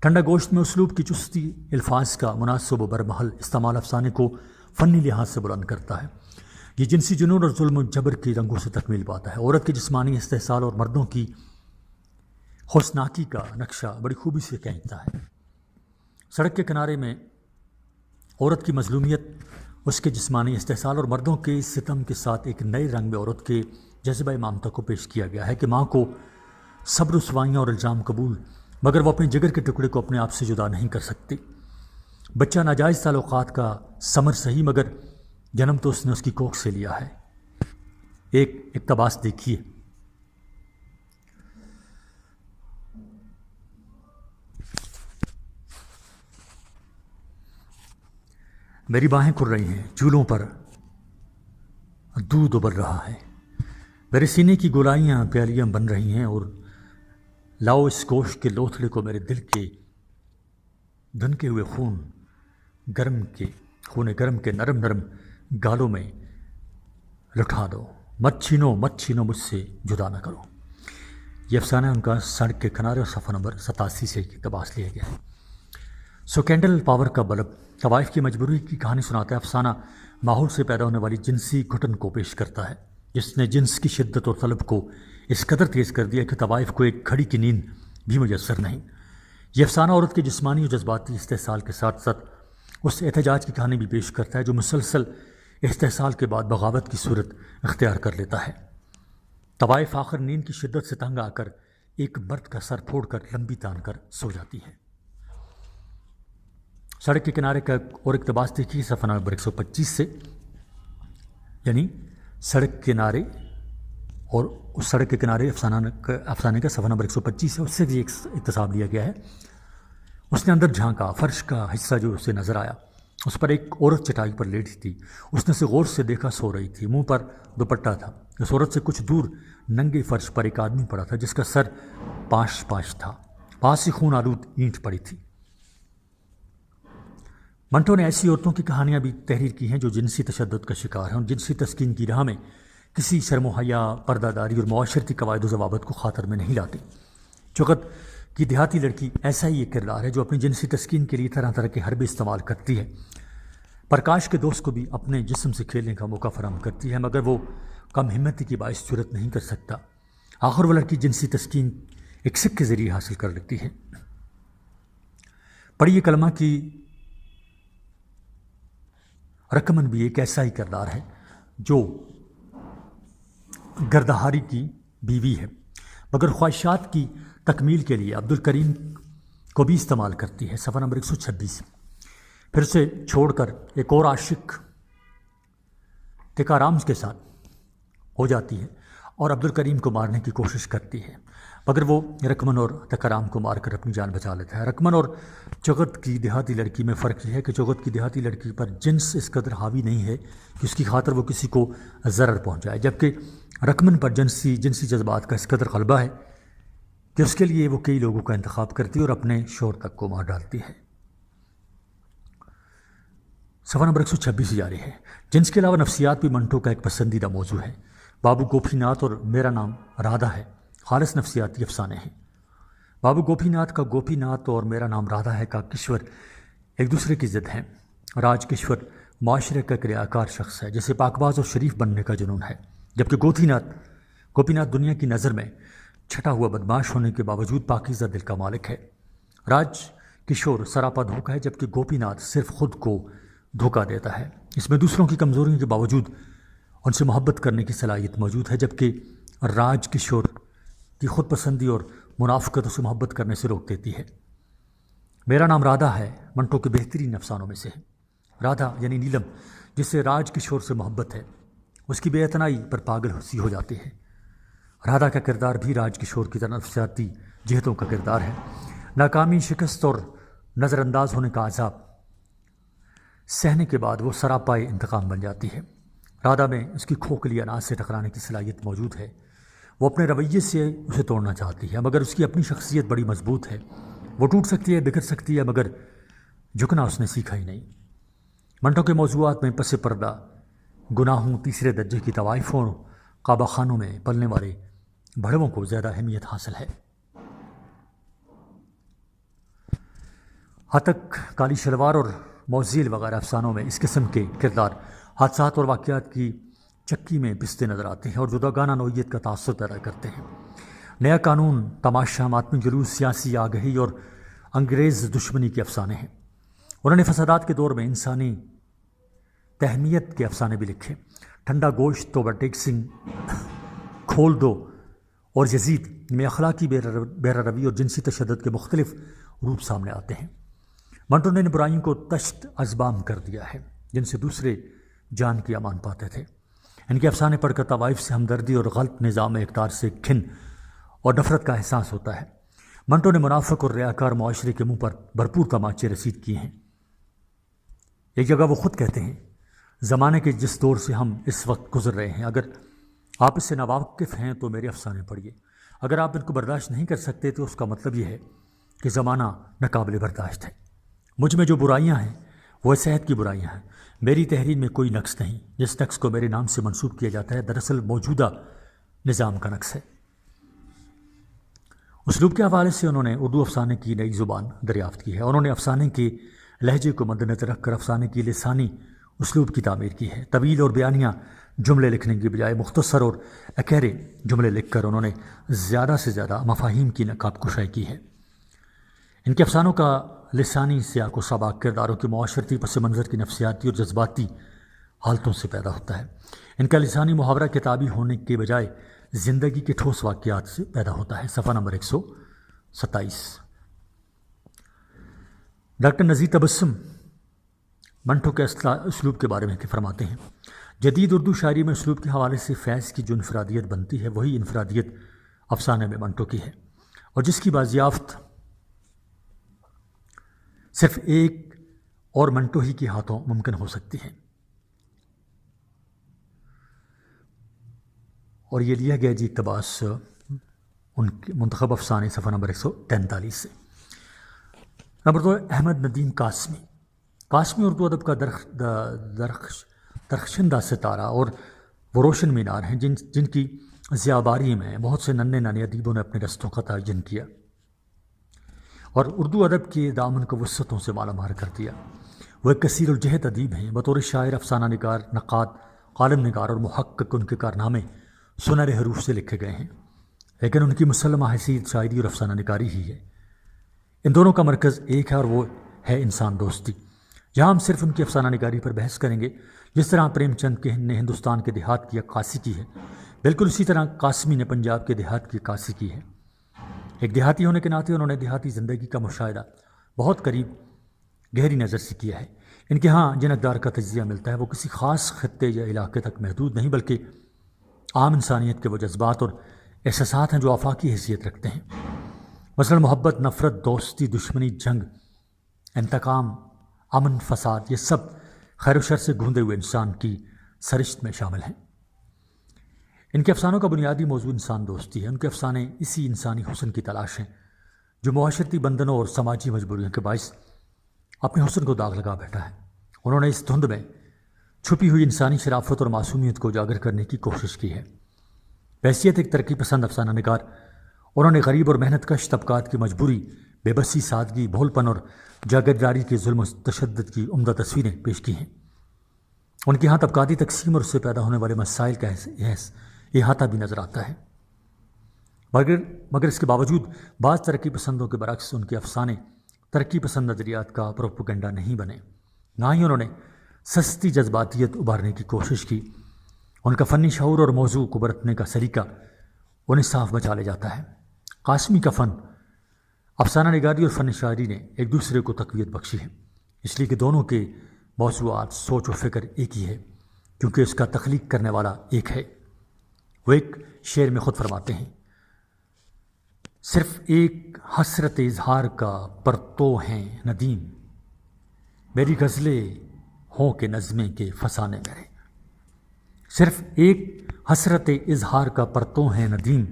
ٹھنڈا گوشت میں اسلوب کی چستی، الفاظ کا مناسب و برمحل استعمال افسانے کو فنی لحاظ سے بلند کرتا ہے۔ یہ جنسی جنون اور ظلم و جبر کی رنگوں سے تکمیل پاتا ہے۔ عورت کے جسمانی استحصال اور مردوں کی حسناکی کا نقشہ بڑی خوبی سے کھینچتا ہے۔ سڑک کے کنارے میں عورت کی مظلومیت، اس کے جسمانی استحصال اور مردوں کے ستم کے ساتھ ایک نئے رنگ میں عورت کے جذبہ مامتا کو پیش کیا گیا ہے کہ ماں کو صبر رسوائیاں اور الزام قبول، مگر وہ اپنے جگر کے ٹکڑے کو اپنے آپ سے جدا نہیں کر سکتی۔ بچہ ناجائز تعلقات کا ثمر صحیح، مگر جنم تو اس نے اس کی کوکھ سے لیا ہے۔ ایک اقتباس دیکھیے۔ میری باہیں کھل رہی ہیں، چولہوں پر دودھ ابل رہا ہے، میرے سینے کی گولائیاں پیالیاں بن رہی ہیں، اور لاؤ اس گوشت کے لوتھڑے کو میرے دل کے دھنکے ہوئے خون گرم کے نرم نرم گالوں میں لٹھا دو، مت چھینو مجھ سے جدا نہ کرو۔ یہ افسانہ ان کا سڑک کے کنارے اور صفحہ نمبر 87 سے اقتباس لیا گیا ہے۔ سو کینڈل پاور کا بلب طوائف کی مجبوری کی کہانی سناتا ہے۔ افسانہ ماحول سے پیدا ہونے والی جنسی گھٹن کو پیش کرتا ہے، جس نے جنس کی شدت اور طلب کو اس قدر تیز کر دیا کہ طوائف کو ایک گھڑی کی نیند بھی میسر نہیں۔ یہ افسانہ عورت کے جسمانی اور جذباتی استحصال کے ساتھ ساتھ اس احتجاج کی کہانی بھی پیش کرتا ہے جو مسلسل استحصال کے بعد بغاوت کی صورت اختیار کر لیتا ہے۔ طوائف آخر نیند کی شدت سے تنگ آ کر ایک مرد کا سر پھوڑ کر لمبی تان کر سو جاتی ہے۔ سڑک کے کنارے کا اور اقتباس دیکھیے صفحہ نمبر 125 سے، یعنی سڑک کنارے اور اس سڑک کے کنارے افسانے کا صفحہ نمبر 125 ہے، اس سے بھی ایک اقتصاب لیا گیا ہے۔ اس نے اندر جھانکا، فرش کا حصہ جو اسے نظر آیا، اس پر ایک عورت چٹائی پر لیٹی تھی۔ اس نے اسے غور سے دیکھا، سو رہی تھی، منہ پر دوپٹہ تھا۔ اس عورت سے کچھ دور ننگے فرش پر ایک آدمی پڑا تھا جس کا سر پاش تھا، پاس ہی خون آلود اینٹ پڑی تھی۔ منٹو نے ایسی عورتوں کی کہانیاں بھی تحریر کی ہیں جو جنسی تشدد کا شکار ہیں اور جنسی تسکین کی راہ میں کسی شرم و حیا، پردہ داری اور معاشرتی قواعد و ضوابط کو خاطر میں نہیں لاتی۔ چغت کی دیہاتی لڑکی ایسا ہی ایک کردار ہے جو اپنی جنسی تسکین کے لیے طرح طرح کے حربے استعمال کرتی ہے۔ پرکاش کے دوست کو بھی اپنے جسم سے کھیلنے کا موقع فراہم کرتی ہے، مگر وہ کم ہمتی کی باعث جرأت نہیں کر سکتا۔ آخر وہ لڑکی جنسی تسکین ایک سکھ کے ذریعے حاصل کر لیتی ہے۔ پڑھیے کلمہ کی رقمن بھی ایک ایسا ہی کردار ہے جو گردہاری کی بیوی ہے، مگر خواہشات کی تکمیل کے لیے عبدالکریم کو بھی استعمال کرتی ہے۔ صفحہ نمبر 126 پھر سے چھوڑ کر ایک اور عاشق ٹکارام کے ساتھ ہو جاتی ہے اور عبدالکریم کو مارنے کی کوشش کرتی ہے، مگر وہ رقمن اور ٹکارام کو مار کر اپنی جان بچا لیتا ہے۔ رقمن اور چغت کی دیہاتی لڑکی میں فرق یہ ہے کہ چغت کی دیہاتی لڑکی پر جنس اس قدر حاوی نہیں ہے کہ اس کی خاطر وہ کسی کو ضرر پہنچائے، جبکہ رقمن پر جنسی جذبات کا اس قدر غلبہ ہے کہ اس کے لیے وہ کئی لوگوں کا انتخاب کرتی ہے اور اپنے شوہر تک کو مار ڈالتی ہے۔ صفحہ نمبر 126 جاری ہے۔ جنس کے علاوہ نفسیات بھی منٹو کا ایک پسندیدہ موضوع ہے۔ بابو گوپی ناتھ اور میرا نام رادھا ہے خالص نفسیاتی افسانے ہیں۔ بابو گوپی ناتھ کا گوپی ناتھ اور میرا نام رادھا ہے کا کشور ایک دوسرے کی ضد ہیں۔ راج کشور معاشرے کا کریاکار شخص ہے جسے پاکباز اور شریف بننے کا جنون ہے، جبکہ گوپی ناتھ دنیا کی نظر میں چھٹا ہوا بدماش ہونے کے باوجود پاکیزہ دل کا مالک ہے۔ راج کشور سراپا دھوکہ ہے، جبکہ گوپی ناتھ صرف خود کو دھوکہ دیتا ہے۔ اس میں دوسروں کی کمزوریوں کے باوجود ان سے محبت کرنے کی صلاحیت موجود ہے، جبکہ راج کشور کی خود پسندی اور منافقت اسے محبت کرنے سے روک دیتی ہے۔ میرا نام رادھا ہے منٹو کے بہترین افسانوں میں سے ہے۔ رادھا یعنی نیلم، جس سے راج کشور سے محبت ہے، اس کی بے اعتنائی پر پاگل سی ہو جاتی ہے۔ رادھا کا کردار بھی راج کشور کی طرح نفسیاتی جہتوں کا کردار ہے۔ ناکامی، شکست اور نظر انداز ہونے کا عذاب سہنے کے بعد وہ سراپائے انتقام بن جاتی ہے۔ رادھا میں اس کی کھوکھلی اناج سے ٹکرانے کی صلاحیت موجود ہے۔ وہ اپنے رویے سے اسے توڑنا چاہتی ہے، مگر اس کی اپنی شخصیت بڑی مضبوط ہے۔ وہ ٹوٹ سکتی ہے، بکھر سکتی ہے، مگر جھکنا اس نے سیکھا ہی نہیں۔ منٹو کے موضوعات میں پس پردہ گناہوں، تیسرے درجے کی طوائفوں، کعبہ خانوں میں پلنے والے بھڑووں کو زیادہ اہمیت حاصل ہے۔ ہتک، کالی شلوار اور موزیل وغیرہ افسانوں میں اس قسم کے کردار حادثات اور واقعات کی چکی میں پستے نظر آتے ہیں اور جداگانہ نوعیت کا تاثر پیدا کرتے ہیں۔ نیا قانون، تماشا، ماتمی جلوس، سیاسی آگہی اور انگریز دشمنی کے افسانے ہیں۔ انہوں نے فسادات کے دور میں انسانی تہمیت کے افسانے بھی لکھے۔ ٹھنڈا گوشت، اوورٹیک سنگھ، کھول دو اور یزید میں اخلاقی بے روی اور جنسی تشدد کے مختلف روپ سامنے آتے ہیں۔ منٹو نے برائیوں کو تشت ازبام کر دیا ہے جن سے دوسرے جان کی امان پاتے تھے۔ ان کے افسانے پڑھ کر طوائف سے ہمدردی اور غلط نظام اقتدار سے گھن اور نفرت کا احساس ہوتا ہے۔ منٹو نے منافق اور ریاکار معاشرے کے منہ پر بھرپور تماچے رسید کیے ہیں۔ ایک جگہ وہ خود کہتے ہیں، زمانے کے جس دور سے ہم اس وقت گزر رہے ہیں، اگر آپ اس سے ناواقف ہیں تو میرے افسانے پڑھیے۔ اگر آپ ان کو برداشت نہیں کر سکتے تو اس کا مطلب یہ ہے کہ زمانہ ناقابل برداشت ہے۔ مجھ میں جو برائیاں ہیں وہ صحت کی برائیاں ہیں۔ میری تحریر میں کوئی نقص نہیں۔ جس نقص کو میرے نام سے منسوب کیا جاتا ہے دراصل موجودہ نظام کا نقص ہے۔ اسلوب کے حوالے سے انہوں نے اردو افسانے کی نئی زبان دریافت کی ہے۔ انہوں نے افسانے کے لہجے کو مد نظر رکھ کر افسانے کی لسانی اسلوب کی تعمیر کی ہے۔ طویل اور بیانیہ جملے لکھنے کی بجائے مختصر اور اکیرے جملے لکھ کر انہوں نے زیادہ سے زیادہ مفاہیم کی نقاب کشائی کی ہے۔ ان کے افسانوں کا لسانی سیاق و سباق کرداروں کے معاشرتی پس منظر کی نفسیاتی اور جذباتی حالتوں سے پیدا ہوتا ہے۔ ان کا لسانی محاورہ کتابی ہونے کے بجائے زندگی کے ٹھوس واقعات سے پیدا ہوتا ہے۔ صفحہ نمبر 127۔ ڈاکٹر نذیر تبسم منٹو کے اسلوب کے بارے میں فرماتے ہیں، جدید اردو شاعری میں اسلوب کے حوالے سے فیض کی جو انفرادیت بنتی ہے وہی انفرادیت افسانے میں منٹو کی ہے، اور جس کی بازیافت صرف ایک اور منٹو ہی کے ہاتھوں ممکن ہو سکتی ہے۔ اور یہ لیا گیا جی اقتباس ان کے منتخب افسانے صفحہ نمبر 143 سے۔ نمبر 2، احمد ندیم قاسمی۔ قاسمی اردو ادب کا درخشندہ ستارہ اور وہ روشن مینار ہیں جن کی ضیاباری میں بہت سے ننھے ننھے ادیبوں نے اپنے رستوں کا تعین کیا اور اردو ادب کے دامن کو وسعتوں سے مالا مال کر دیا۔ وہ ایک کثیر الجہت ادیب ہیں۔ بطور شاعر، افسانہ نگار، نقاد، قالم نگار اور محقق ان کے کارنامے سنہرے حروف سے لکھے گئے ہیں، لیکن ان کی مسلمہ حیثیت شاعری اور افسانہ نگاری ہی ہے۔ ان دونوں کا مرکز ایک ہے اور وہ ہے انسان دوستی۔ یہاں ہم صرف ان کی افسانہ نگاری پر بحث کریں گے، جس طرح پریم چند نے ہندوستان کے دیہات کی عکاسی کی ہے، بالکل اسی طرح قاسمی نے پنجاب کے دیہات کی عکاسی کی ہے۔ ایک دیہاتی ہونے کے ناطے انہوں نے دیہاتی زندگی کا مشاہدہ بہت قریب گہری نظر سے کیا ہے۔ ان کے ہاں جن اقدار کا تجزیہ ملتا ہے وہ کسی خاص خطے یا علاقے تک محدود نہیں، بلکہ عام انسانیت کے وہ جذبات اور احساسات ہیں جو آفاقی حیثیت رکھتے ہیں۔ مثلا محبت، نفرت، دوستی، دشمنی، جنگ، انتقام، امن، فساد، یہ سب خیر و شر سے گھوندے ہوئے انسان کی سرشت میں شامل ہیں۔ ان کے افسانوں کا بنیادی موضوع انسان دوستی ہے۔ ان کے افسانے اسی انسانی حسن کی تلاش ہیں جو معاشرتی بندھنوں اور سماجی مجبوریوں کے باعث اپنے حسن کو داغ لگا بیٹھا ہے۔ انہوں نے اس دھند میں چھپی ہوئی انسانی شرافت اور معصومیت کو اجاگر کرنے کی کوشش کی ہے۔ بحیثیت ایک ترقی پسند افسانہ نگار انہوں نے غریب اور محنت کش طبقات کی مجبوری، بے بسی، سادگی، بھول پن اور جاگیرداری کے ظلم و تشدد کی عمدہ تصویریں پیش کی ہیں۔ ان کے ہاں طبقاتی تقسیم اور اس سے پیدا ہونے والے مسائل کا احاطہ بھی نظر آتا ہے، مگر اس کے باوجود بعض ترقی پسندوں کے برعکس ان کے افسانے ترقی پسند نظریات کا پروپیگنڈا نہیں بنے، نہ ہی انہوں نے سستی جذباتیت ابھارنے کی کوشش کی۔ ان کا فنی شعور اور موضوع کو برتنے کا سلیقہ انہیں صاف بچا لے جاتا ہے۔ قاسمی کا فن، افسانہ نگاری اور فن شاعری نے ایک دوسرے کو تقویت بخشی ہے، اس لیے کہ دونوں کے موضوعات، سوچ و فکر ایک ہی ہے، کیونکہ اس کا تخلیق کرنے والا ایک ہے۔ وہ ایک شعر میں خود فرماتے ہیں، صرف ایک حسرت اظہار کا پرتو ہیں ندیم، میری غزلیں ہوں کہ نظمیں کے فسانے میرے۔ صرف ایک حسرت اظہار کا پرتو ہیں ندیم،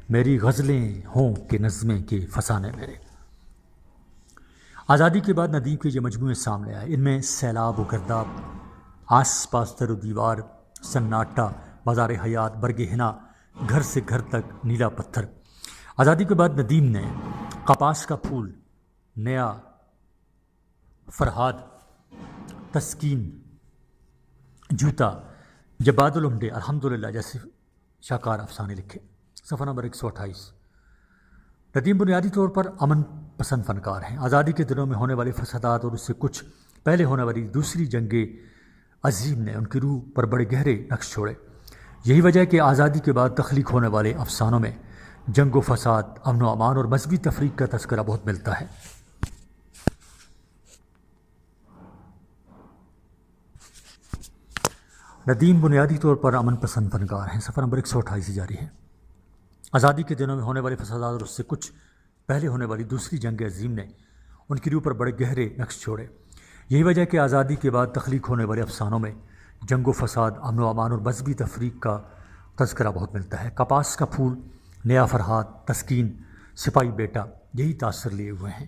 میری غزلیں ہوں کہ نظمیں کے فسانے میرے۔ آزادی کے بعد ندیم کے یہ مجموعے سامنے آئے۔ ان میں سیلاب و گرداب، آس پاس در و دیوار، سناٹا، بازار حیات، برگ حنا، گھر سے گھر تک نیلا پتھر۔ آزادی کے بعد ندیم نے کپاس کا پھول، نیا فرہاد، تسکین، جوتا، جباد العمدے، الحمدللہ جیسے شاکار افسانے لکھے۔ صفحہ نمبر 128۔ ندیم بنیادی طور پر امن پسند فنکار ہیں۔ آزادی کے دنوں میں ہونے والے فسادات اور اس سے کچھ پہلے ہونے والی دوسری جنگ عظیم نے ان کی روح پر بڑے گہرے نقش چھوڑے۔ یہی وجہ ہے کہ آزادی کے بعد تخلیق ہونے والے افسانوں میں جنگ و فساد، امن و امان اور مذہبی تفریق کا تذکرہ بہت ملتا ہے۔ ندیم بنیادی طور پر امن پسند فنکار ہیں۔ صفحہ نمبر 128 سے جاری ہے۔ آزادی کے دنوں میں ہونے والے فسادات اور اس سے کچھ پہلے ہونے والی دوسری جنگ عظیم نے ان کی روح پر بڑے گہرے نقش چھوڑے۔ یہی وجہ ہے کہ آزادی کے بعد تخلیق ہونے والے افسانوں میں جنگ و فساد، امن و امان اور مذہبی تفریق کا تذکرہ بہت ملتا ہے۔ کپاس کا پھول، نیا فرہاد، تسکین، سپاہی بیٹا یہی تاثر لیے ہوئے ہیں۔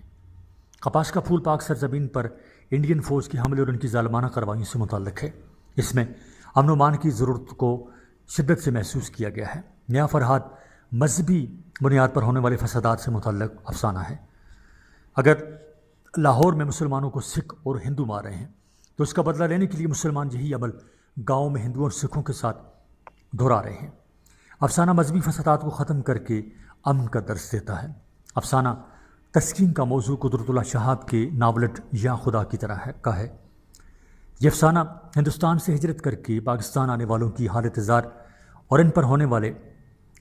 کپاس کا پھول پاک سرزمین پر انڈین فوج کے حملے اور ان کی ظالمانہ کارروائیوں سے متعلق ہے۔ اس میں امن و امان کی ضرورت کو شدت سے محسوس کیا گیا ہے۔ نیا فرہاد مذہبی بنیاد پر ہونے والے فسادات سے متعلق افسانہ ہے۔ اگر لاہور میں مسلمانوں کو سکھ اور ہندو مار رہے ہیں تو اس کا بدلہ لینے کے لیے مسلمان یہی عمل گاؤں میں ہندوؤں اور سکھوں کے ساتھ دہرا رہے ہیں۔ افسانہ مذہبی فسادات کو ختم کر کے امن کا درس دیتا ہے۔ افسانہ تسکین کا موضوع قدرت اللہ شہاب کے ناولٹ یا خدا کی طرح کا ہے۔ یہ افسانہ ہندوستان سے ہجرت کر کے پاکستان آنے والوں کی حالت زار اور ان پر ہونے والے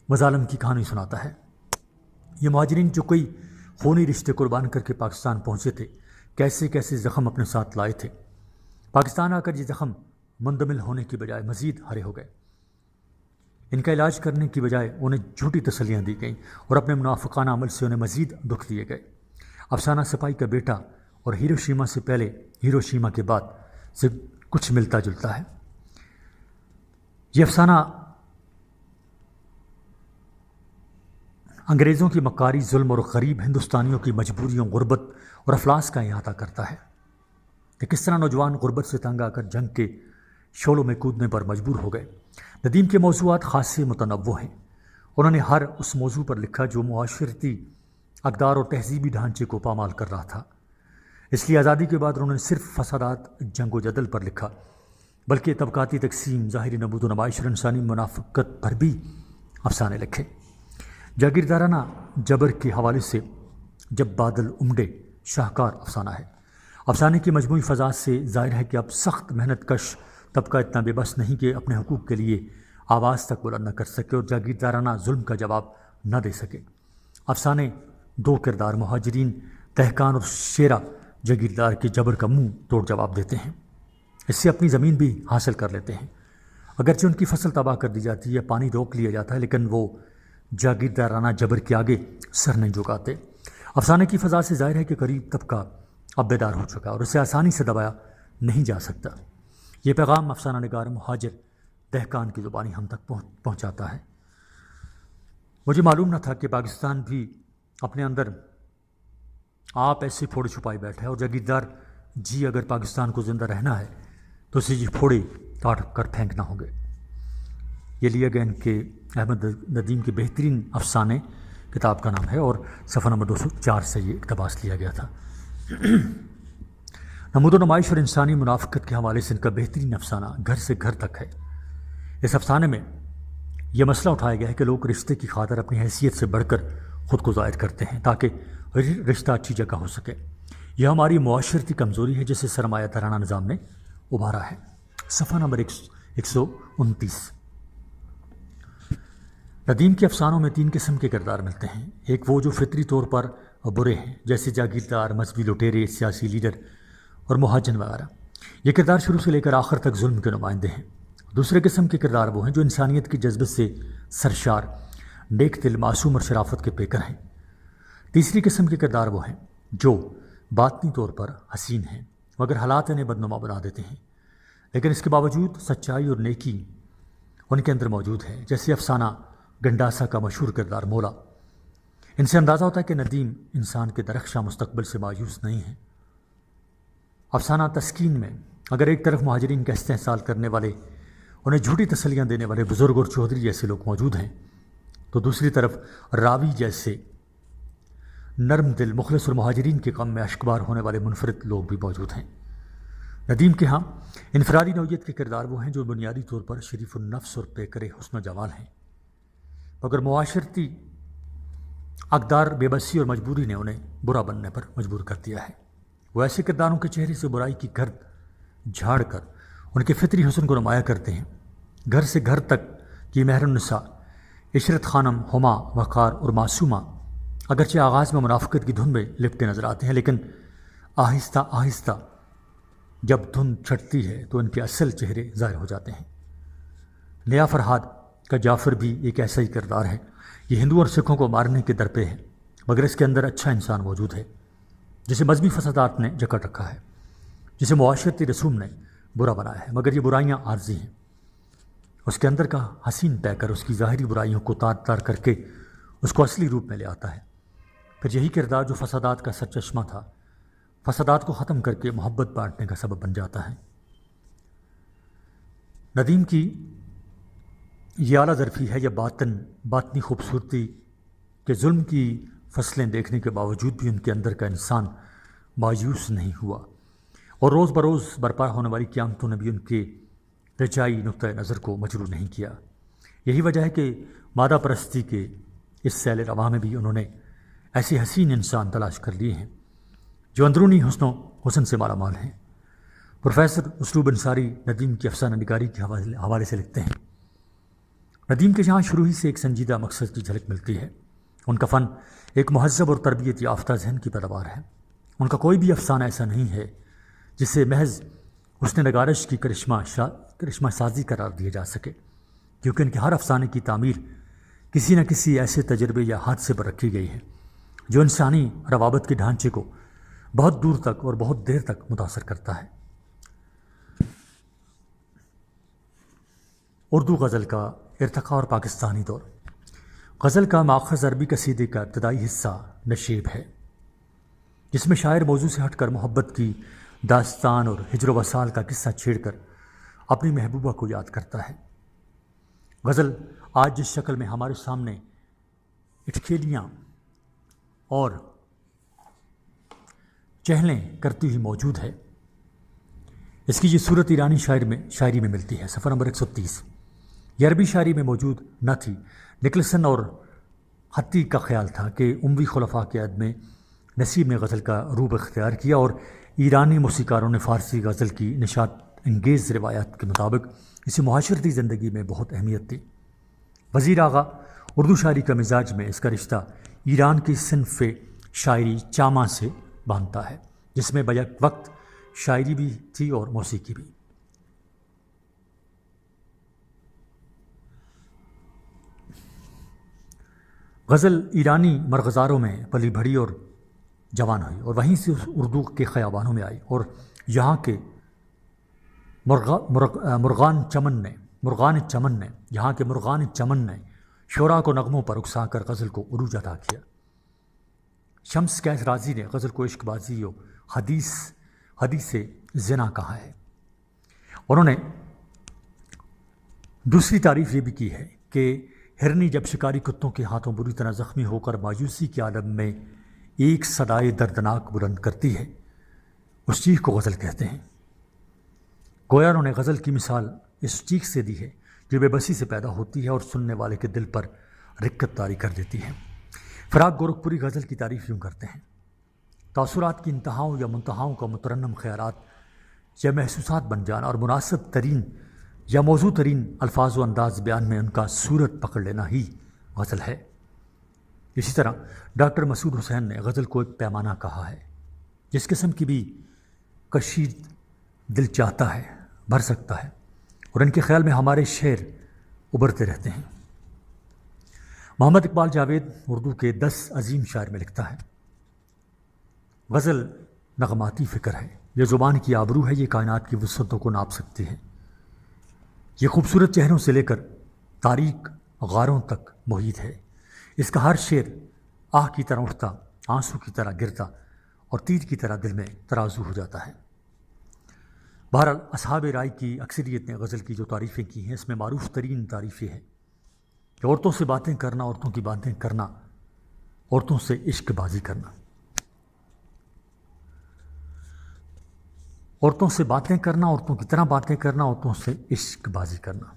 مظالم کی کہانی سناتا ہے۔ یہ مہاجرین جو کوئی خونی رشتے قربان کر کے پاکستان پہنچے تھے، کیسے کیسے زخم اپنے ساتھ لائے تھے۔ پاکستان آ کر یہ زخم مندمل ہونے کی بجائے مزید ہرے ہو گئے۔ ان کا علاج کرنے کی بجائے انہیں جھوٹی تسلیاں دی گئیں اور اپنے منافقانہ عمل سے انہیں مزید دکھ دیے گئے۔ افسانہ سپاہی کا بیٹا اور ہیروشیما سے پہلے، ہیروشیما کے بعد سے کچھ ملتا جلتا ہے۔ یہ افسانہ انگریزوں کی مکاری، ظلم اور غریب ہندوستانیوں کی مجبوریوں، غربت اور افلاس کا احاطہ کرتا ہے کہ کس طرح نوجوان غربت سے تنگ آ کر جنگ کے شعلوں میں کودنے پر مجبور ہو گئے۔ ندیم کے موضوعات خاصے متنوع ہیں۔ انہوں نے ہر اس موضوع پر لکھا جو معاشرتی اقدار اور تہذیبی ڈھانچے کو پامال کر رہا تھا۔ اس لیے آزادی کے بعد انہوں نے صرف فسادات، جنگ و جدل پر لکھا، بلکہ طبقاتی تقسیم، ظاہری نمود و نمائش اور انسانی منافقت پر بھی افسانے لکھے۔ جاگیردارانہ جبر کے حوالے سے جب بادل امڈے شاہکار افسانہ ہے۔ افسانے کی مجموعی فضا سے ظاہر ہے کہ اب سخت محنت کش طبقہ اتنا بے بس نہیں کہ اپنے حقوق کے لیے آواز تک بلند نہ کر سکے اور جاگیردارانہ ظلم کا جواب نہ دے سکے۔ افسانے دو کردار، مہاجرین تہکان اور شیرہ، جاگیردار کے جبر کا منہ توڑ جواب دیتے ہیں۔ اس سے اپنی زمین بھی حاصل کر لیتے ہیں، اگرچہ ان کی فصل تباہ کر دی جاتی ہے، پانی روک لیا جاتا ہے، لیکن وہ جاگیردارانہ جبر کے آگے سر نہیں جھکاتے۔ افسانے کی فضا سے ظاہر ہے کہ غریب طبقہ اب بیدار ہو چکا اور اسے آسانی سے دبایا نہیں جا سکتا۔ یہ پیغام افسانہ نگار مہاجر دہقان کی زبانی ہم تک پہنچاتا ہے۔ مجھے معلوم نہ تھا کہ پاکستان بھی اپنے اندر آپ ایسے پھوڑے چھپائے بیٹھا ہے اور جاگیردار جی اگر پاکستان کو زندہ رہنا ہے تو اسے یہ پھوڑے کاٹ کر پھینکنا ہوں گے۔ یہ لیا گیا ان کے احمد ندیم کے بہترین افسانے کتاب کا نام ہے اور صفحہ نمبر 204 سے یہ اقتباس لیا گیا تھا۔ نمود و نمائش اور انسانی منافقت کے حوالے سے ان کا بہترین افسانہ گھر سے گھر تک ہے۔ اس افسانے میں یہ مسئلہ اٹھایا گیا ہے کہ لوگ رشتے کی خاطر اپنی حیثیت سے بڑھ کر خود کو ظاہر کرتے ہیں تاکہ رشتہ اچھی جگہ ہو سکے۔ یہ ہماری معاشرتی کمزوری ہے جسے سرمایہ دارانہ نظام نے ابھارا ہے۔ صفحہ نمبر 129۔ ندیم کے افسانوں میں 3 قسم کے کردار ملتے ہیں۔ ایک وہ جو فطری طور پر برے ہیں، جیسے جاگیردار، مذہبی لٹیرے، سیاسی لیڈر اور مہاجن وغیرہ۔ یہ کردار شروع سے لے کر آخر تک ظلم کے نمائندے ہیں۔ دوسرے قسم کے کردار وہ ہیں جو انسانیت کی جذبے سے سرشار، نیک دل، معصوم اور شرافت کے پیکر ہیں۔ تیسری قسم کے کردار وہ ہیں جو باطنی طور پر حسین ہیں مگر حالات انہیں بدنما بنا دیتے ہیں، لیکن اس کے باوجود سچائی اور نیکی ان کے اندر موجود ہے، جیسے افسانہ گنڈاسا کا مشہور کردار مولا۔ ان سے اندازہ ہوتا ہے کہ ندیم انسان کے درخشاں مستقبل سے مایوس نہیں ہیں۔ افسانہ تسکین میں اگر ایک طرف مہاجرین کا استحصال کرنے والے، انہیں جھوٹی تسلیاں دینے والے بزرگ اور چودھری جیسے لوگ موجود ہیں، تو دوسری طرف راوی جیسے نرم دل، مخلص اور مہاجرین کے غم میں اشکبار ہونے والے منفرد لوگ بھی موجود ہیں۔ ندیم کے ہاں انفرادی نوعیت کے کردار وہ ہیں جو بنیادی طور پر شریف النفس اور پیکر حسن و جمال ہیں، مگر معاشرتی اقدار، بے بسی اور مجبوری نے انہیں برا بننے پر مجبور کر دیا ہے۔ وہ ایسے کرداروں کے چہرے سے برائی کی گرد جھاڑ کر ان کے فطری حسن کو نمایاں کرتے ہیں۔ گھر سے گھر تک کی مہر النساء، عشرت خانم، ہما، وقار اور معصومہ اگرچہ آغاز میں منافقت کی دھن میں لپٹے نظر آتے ہیں، لیکن آہستہ آہستہ جب دھن چھٹتی ہے تو ان کے اصل چہرے ظاہر ہو جاتے ہیں۔ نیا فرہاد کا جعفر بھی ایک ایسا ہی کردار ہے۔ یہ ہندو اور سکھوں کو مارنے کے در پہ ہے، مگر اس کے اندر اچھا انسان موجود ہے جسے مذہبی فسادات نے جکڑ رکھا ہے، جسے معاشرتی رسوم نے برا بنایا ہے، مگر یہ برائیاں عارضی ہیں۔ اس کے اندر کا حسین پیکر اس کی ظاہری برائیوں کو تار تار کر کے اس کو اصلی روپ میں لے آتا ہے۔ پھر یہی کردار جو فسادات کا سرچشمہ تھا، فسادات کو ختم کر کے محبت بانٹنے کا سبب بن جاتا ہے۔ ندیم کی یہ اعلیٰ ظرفی ہے یا باطنی خوبصورتی کہ ظلم کی فصلیں دیکھنے کے باوجود بھی ان کے اندر کا انسان مایوس نہیں ہوا، اور روز بروز برپا ہونے والی قیامتوں نے بھی ان کے رجائی نقطۂ نظر کو مجروح نہیں کیا۔ یہی وجہ ہے کہ مادہ پرستی کے اس سیل رواں میں بھی انہوں نے ایسے حسین انسان تلاش کر لیے ہیں جو اندرونی حسن سے مالا مال ہیں۔ پروفیسر اسلوب انصاری ندیم کی افسانہ نگاری کے حوالے سے لکھتے ہیں، ندیم کے جہاں شروع ہی سے ایک سنجیدہ مقصد کی جھلک ملتی ہے۔ ان کا فن ایک مہذب اور تربیت یافتہ ذہن کی پیداوار ہے۔ ان کا کوئی بھی افسانہ ایسا نہیں ہے جسے محض حسن نگارش کی کرشمہ سازی قرار دیا جا سکے، کیونکہ ان کے ہر افسانے کی تعمیر کسی نہ کسی ایسے تجربے یا حادثے پر رکھی گئی ہے جو انسانی روابط کے ڈھانچے کو بہت دور تک اور بہت دیر تک متاثر کرتا ہے۔ اردو غزل کا ارتقاء اور پاکستانی دور۔ غزل کا ماخذ عربی قصیدے کا ابتدائی حصہ نشیب ہے، جس میں شاعر موضوع سے ہٹ کر محبت کی داستان اور ہجر و وصال کا قصہ چھیڑ کر اپنی محبوبہ کو یاد کرتا ہے۔ غزل آج جس شکل میں ہمارے سامنے اٹکھیلیاں اور چہلیں کرتی ہوئی موجود ہے، اس کی یہ صورت ایرانی شاعری میں ملتی ہے۔ صفحہ نمبر 130۔ یہ عربی شاعری میں موجود نہ تھی۔ نکلسن اور حتی کا خیال تھا کہ اموی خلفاء کے عہد میں نصیب نے غزل کا روب اختیار کیا، اور ایرانی موسیقاروں نے فارسی غزل کی نشاط انگیز روایات کے مطابق اسے معاشرتی زندگی میں بہت اہمیت دی۔ وزیر آغا اردو شاعری کا مزاج میں اس کا رشتہ ایران کی صنف شاعری چاما سے باندھتا ہے، جس میں بیک وقت شاعری بھی تھی اور موسیقی بھی۔ غزل ایرانی مرغزاروں میں پلی بڑھی اور جوان ہوئی، اور وہیں سے اردو کے خیابانوں میں آئی، اور یہاں کے مرغان چمن نے شعراء کو نغموں پر اکسا کر غزل کو عروج عطا کیا۔ شمس قیس رازی نے غزل کو عشق بازی و حدیث زنا کہا ہے۔ انہوں نے دوسری تعریف یہ بھی کی ہے کہ ہرنی جب شکاری کتوں کے ہاتھوں بری طرح زخمی ہو کر مایوسی کے عالم میں ایک صدائے دردناک بلند کرتی ہے، اس چیخ کو غزل کہتے ہیں۔ گویا انہوں نے غزل کی مثال اس چیخ سے دی ہے جو بے بسی سے پیدا ہوتی ہے اور سننے والے کے دل پر رکت طاری کر دیتی ہے۔ فراق گورکھپوری غزل کی تعریف یوں کرتے ہیں، تاثرات کی انتہاؤں یا منتہاؤں کا مترنم خیالات یا محسوسات بن جانا اور مناسب ترین یا موضوع ترین الفاظ و انداز بیان میں ان کا صورت پکڑ لینا ہی غزل ہے۔ اسی طرح ڈاکٹر مسعود حسین نے غزل کو ایک پیمانہ کہا ہے، جس قسم کی بھی کشید دل چاہتا ہے بھر سکتا ہے، اور ان کے خیال میں ہمارے شعر ابھرتے رہتے ہیں۔ محمد اقبال جاوید اردو کے 10 عظیم شاعر میں لکھتا ہے، غزل نغماتی فکر ہے، یہ زبان کی آبرو ہے، یہ کائنات کی وسعتوں کو ناپ سکتی ہے، یہ خوبصورت چہروں سے لے کر تاریک غاروں تک محیط ہے، اس کا ہر شعر آہ کی طرح اٹھتا، آنسو کی طرح گرتا اور تیر کی طرح دل میں ترازو ہو جاتا ہے۔ بہرحال اصحاب رائے کی اکثریت نے غزل کی جو تعریفیں کی ہیں، اس میں معروف ترین تعریف یہ ہے کہ عورتوں سے باتیں کرنا، عورتوں کی باتیں کرنا، عورتوں سے عشق بازی کرنا، عورتوں سے باتیں کرنا، عورتوں کی طرح باتیں کرنا، عورتوں سے عشق بازی کرنا،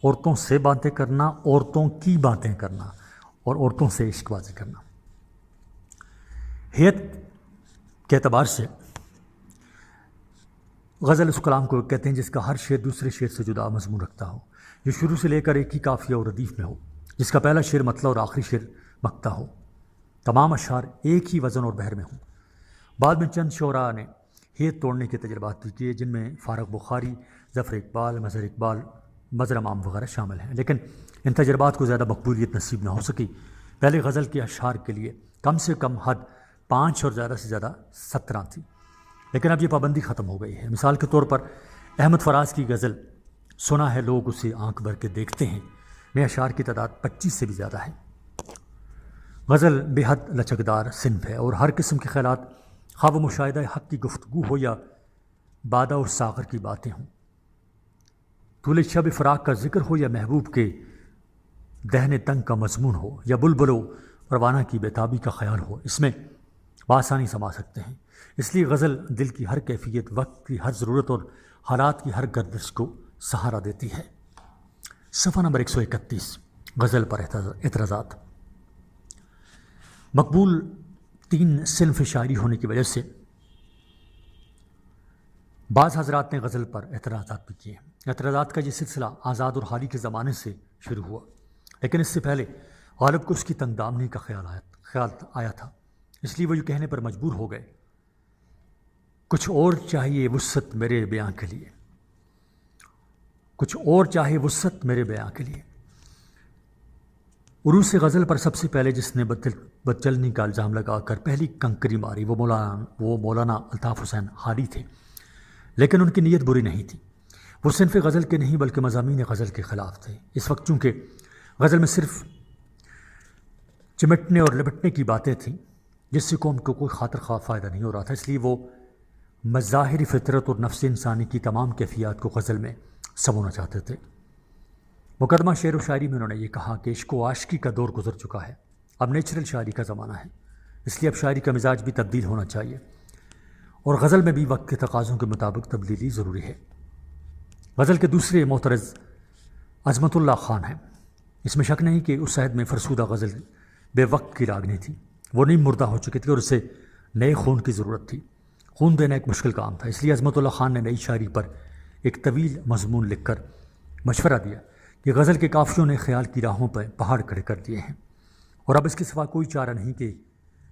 عورتوں سے باتیں کرنا، عورتوں کی باتیں کرنا، اور عورتوں سے عشق بازی کرنا۔ حیت کے اعتبار سے غزل اس کلام کو کہتے ہیں جس کا ہر شعر دوسرے شعر سے جدا مضمون رکھتا ہو، جو شروع سے لے کر ایک ہی قافیہ اور ردیف میں ہو، جس کا پہلا شعر مطلع اور آخری شعر مقطع ہو، تمام اشعار ایک ہی وزن اور بحر میں ہوں۔ بعد میں چند شعراء نے حیت توڑنے کے تجربات بھی کیے، جن میں فارغ بخاری، ظفر اقبال، مظہر امام وغیرہ شامل ہیں، لیکن ان تجربات کو زیادہ مقبولیت نصیب نہ ہو سکی۔ پہلے غزل کے اشعار کے لیے کم سے کم حد 5 اور زیادہ سے زیادہ 17 تھی، لیکن اب یہ پابندی ختم ہو گئی ہے۔ مثال کے طور پر احمد فراز کی غزل سنا ہے لوگ اسے آنکھ بھر کے دیکھتے ہیں میں اشعار کی تعداد 25 سے بھی زیادہ ہے۔ غزل بے حد لچکدار صنف ہے اور ہر قسم کے خیالات، خواہ وہ مشاہدہ حق کی گفتگو ہو یا بادہ اور ساغر کی باتیں ہوں، طول شب فراق کا ذکر ہو یا محبوب کے دہن تنگ کا مضمون ہو یا بلبل و پروانہ کی بےتابی کا خیال ہو، اس میں بآسانی سما سکتے ہیں۔ اس لیے غزل دل کی ہر کیفیت، وقت کی ہر ضرورت اور حالات کی ہر گردش کو سہارا دیتی ہے۔ صفحہ نمبر 131، غزل پر اعتراضات۔ مقبول 3 صنف شاعری ہونے کی وجہ سے بعض حضرات نے غزل پر اعتراضات بھی کیے ہیں۔ اعتراضات کا یہ سلسلہ آزاد اور حالی کے زمانے سے شروع ہوا، لیکن اس سے پہلے غالب کو اس کی تنگ دامنی کا خیال آیا تھا، اس لیے وہ یہ کہنے پر مجبور ہو گئے، کچھ اور چاہیے وسعت میرے بیاں کے لیے، کچھ اور چاہیے وسعت میرے بیاں کے لیے۔ عروج غزل پر سب سے پہلے جس نے بدچلنی کا الزام لگا کر پہلی کنکری ماری وہ مولانا الطاف حسین حالی تھے، لیکن ان کی نیت بری نہیں تھی۔ وہ صنف غزل کے نہیں بلکہ مضامین غزل کے خلاف تھے۔ اس وقت چونکہ غزل میں صرف چمٹنے اور لپٹنے کی باتیں تھیں جس سے قوم کو کوئی خاطر خواہ فائدہ نہیں ہو رہا تھا، اس لیے وہ مظاہر فطرت اور نفس انسانی کی تمام کیفیات کو غزل میں سمونا چاہتے تھے۔ مقدمہ شعر و شاعری میں انہوں نے یہ کہا کہ عشق و عاشقی کا دور گزر چکا ہے، اب نیچرل شاعری کا زمانہ ہے، اس لیے اب شاعری کا مزاج بھی تبدیل ہونا چاہیے اور غزل میں بھی وقت کے تقاضوں کے مطابق تبدیلی ضروری ہے۔ غزل کے دوسرے معترض عظمت اللہ خان ہیں۔ اس میں شک نہیں کہ اس عہد میں فرسودہ غزل بے وقت کی راگنی تھی، وہ نیم مردہ ہو چکی تھی اور اسے نئے خون کی ضرورت تھی۔ خون دینا ایک مشکل کام تھا، اس لیے عظمت اللہ خان نے نئی شاعری پر ایک طویل مضمون لکھ کر مشورہ دیا کہ غزل کے قافیوں نے خیال کی راہوں پر پہاڑ کھڑے کر دیے ہیں اور اب اس کے سوا کوئی چارہ نہیں کہ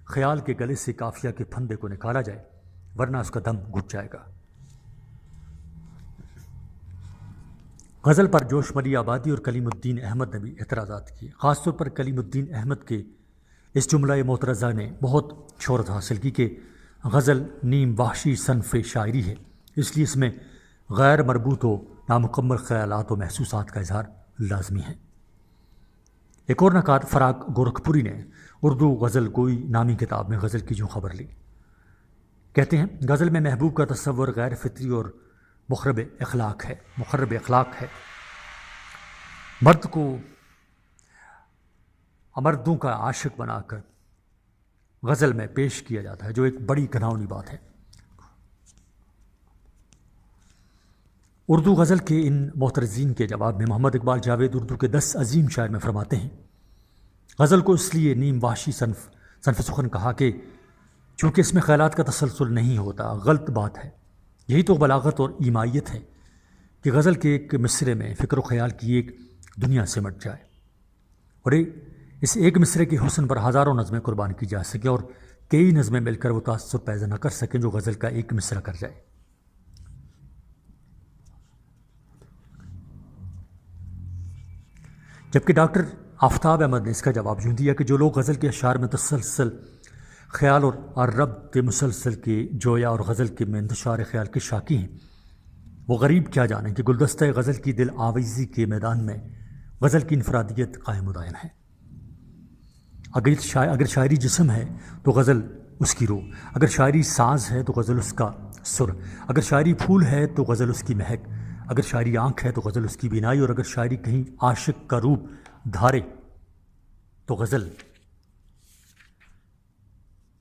خیال کے گلے سے قافیہ کے پھندے کو نکالا جائے، ورنہ اس کا دم گھٹ جائے گا۔ غزل پر جوش ملی آبادی اور کلیم الدین احمد نے بھی اعتراضات کیے۔ خاص طور پر کلیم الدین احمد کے اس جملہ معترضہ نے بہت شہرت حاصل کی کہ غزل نیم وحشی صنف شاعری ہے، اس لیے اس میں غیر مربوط و نامکمل خیالات و محسوسات کا اظہار لازمی ہے۔ ایک اور نقاد فراق گورکھپوری نے اردو غزل گوئی نامی کتاب میں غزل کی جو خبر لی، کہتے ہیں غزل میں محبوب کا تصور غیر فطری اور مخرب اخلاق ہے۔ مرد کو مردوں کا عاشق بنا کر غزل میں پیش کیا جاتا ہے، جو ایک بڑی گھناؤنی بات ہے۔ اردو غزل کے ان معترضین کے جواب میں محمد اقبال جاوید اردو کے 10 عظیم شاعر میں فرماتے ہیں، غزل کو اس لیے نیم وحشی صنف سخن کہا کہ چونکہ اس میں خیالات کا تسلسل نہیں ہوتا، غلط بات ہے۔ یہی تو بلاغت اور ایمائیت ہے کہ غزل کے ایک مصرے میں فکر و خیال کی ایک دنیا سمٹ جائے اور اس ایک مصرے کے حسن پر ہزاروں نظمیں قربان کی جا سکیں اور کئی نظمیں مل کر وہ تاثر پیدا نہ کر سکیں جو غزل کا ایک مصرع کر جائے۔ جبکہ ڈاکٹر آفتاب احمد نے اس کا جواب یوں دیا کہ جو لوگ غزل کے اشعار میں تسلسل خیال اور ربط مسلسل کے جویا اور غزل کے میں انتشار خیال کے شاکی ہیں، وہ غریب کیا جانیں کہ گلدستہ غزل کی دل آویزی کے میدان میں غزل کی انفرادیت قائم مدائن ہے۔ اگر شاعری جسم ہے تو غزل اس کی روح، اگر شاعری ساز ہے تو غزل اس کا سر، اگر شاعری پھول ہے تو غزل اس کی مہک، اگر شاعری آنکھ ہے تو غزل اس کی بینائی، اور اگر شاعری کہیں عاشق کا روپ دھارے تو غزل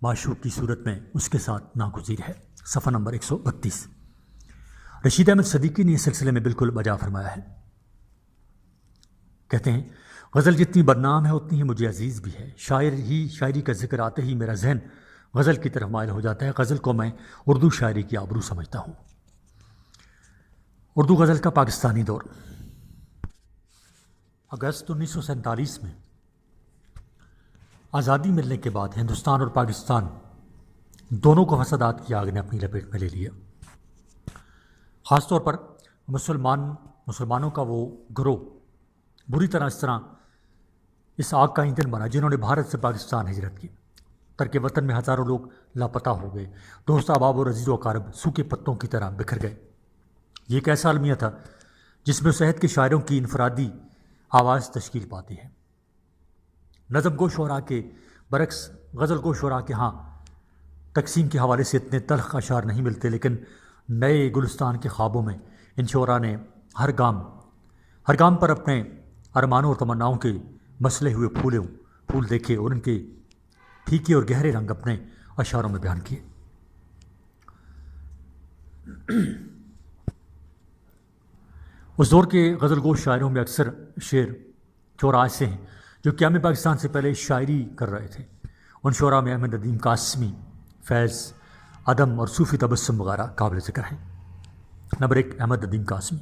معشوق کی صورت میں اس کے ساتھ ناگزیر ہے۔ صفحہ نمبر 132۔ رشید احمد صدیقی نے اس سلسلے میں بالکل بجا فرمایا ہے، کہتے ہیں غزل جتنی بدنام ہے اتنی ہی مجھے عزیز بھی ہے۔ شاعری کا ذکر آتے ہی میرا ذہن غزل کی طرف مائل ہو جاتا ہے۔ غزل کو میں اردو شاعری کی آبرو سمجھتا ہوں۔ اردو غزل کا پاکستانی دور۔ اگست 1947 میں آزادی ملنے کے بعد ہندوستان اور پاکستان دونوں کو فسادات کی آگ نے اپنی لپیٹ میں لے لیا۔ خاص طور پر مسلمانوں کا وہ گروہ بری طرح اس آگ کا ایندھن بنا جنہوں نے بھارت سے پاکستان ہجرت کی۔ ترک وطن میں ہزاروں لوگ لاپتہ ہو گئے، دوست احباب اور عزیز و اقارب سوکھے پتوں کی طرح بکھر گئے۔ یہ ایک ایسا المیہ تھا جس میں صحت کے شاعروں کی انفرادی آواز تشکیل پاتی ہے۔ نظم گو شعراء کے برعکس غزل گو شعراء کے ہاں تقسیم کے حوالے سے اتنے تلخ اشعار نہیں ملتے، لیکن نئے گلستان کے خوابوں میں ان شعراء نے ہر گام پر اپنے ارمانوں اور تمناؤں کے مسلے ہوئے پھول دیکھے اور ان کے پھیکے اور گہرے رنگ اپنے اشعاروں میں بیان کیے۔ اس دور کے غزل گو شاعروں میں اکثر شعراء ایسے ہیں جو قیام پاکستان سے پہلے شاعری کر رہے تھے۔ ان شعراء میں احمد ندیم قاسمی، فیض عدم اور صوفی تبسم وغیرہ قابل ذکر ہیں۔ نمبر 1، احمد ندیم قاسمی۔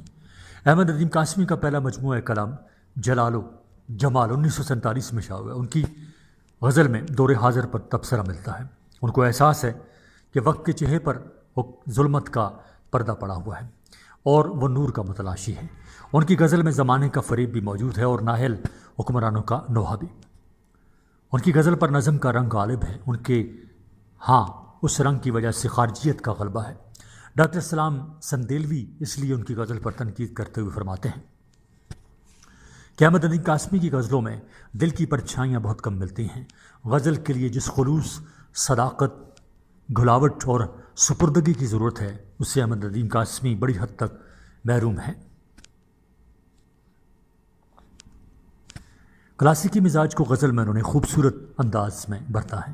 احمد ندیم قاسمی کا پہلا مجموعہ کلام جلال و جمال 1947 میں شائع ہوا۔ ان کی غزل میں دور حاضر پر تبصرہ ملتا ہے۔ ان کو احساس ہے کہ وقت کے چہرے پر ظلمت کا پردہ پڑا ہوا ہے اور وہ نور کا متلاشی ہے۔ ان کی غزل میں زمانے کا فریب بھی موجود ہے اور نااہل حکمرانوں کا نوحہ بھی۔ ان کی غزل پر نظم کا رنگ غالب ہے۔ ان کے ہاں اس رنگ کی وجہ سے خارجیت کا غلبہ ہے۔ ڈاکٹر سلام سندیلوی اس لیے ان کی غزل پر تنقید کرتے ہوئے فرماتے ہیں کہ احمد ندیم قاسمی کی غزلوں میں دل کی پرچھائیاں بہت کم ملتی ہیں۔ غزل کے لیے جس خلوص، صداقت، گھلاوٹ اور سپردگی کی ضرورت ہے اس سے احمد ندیم قاسمی بڑی حد تک محروم ہیں۔ کلاسیکی مزاج کو غزل میں انہوں نے خوبصورت انداز میں برتا ہے۔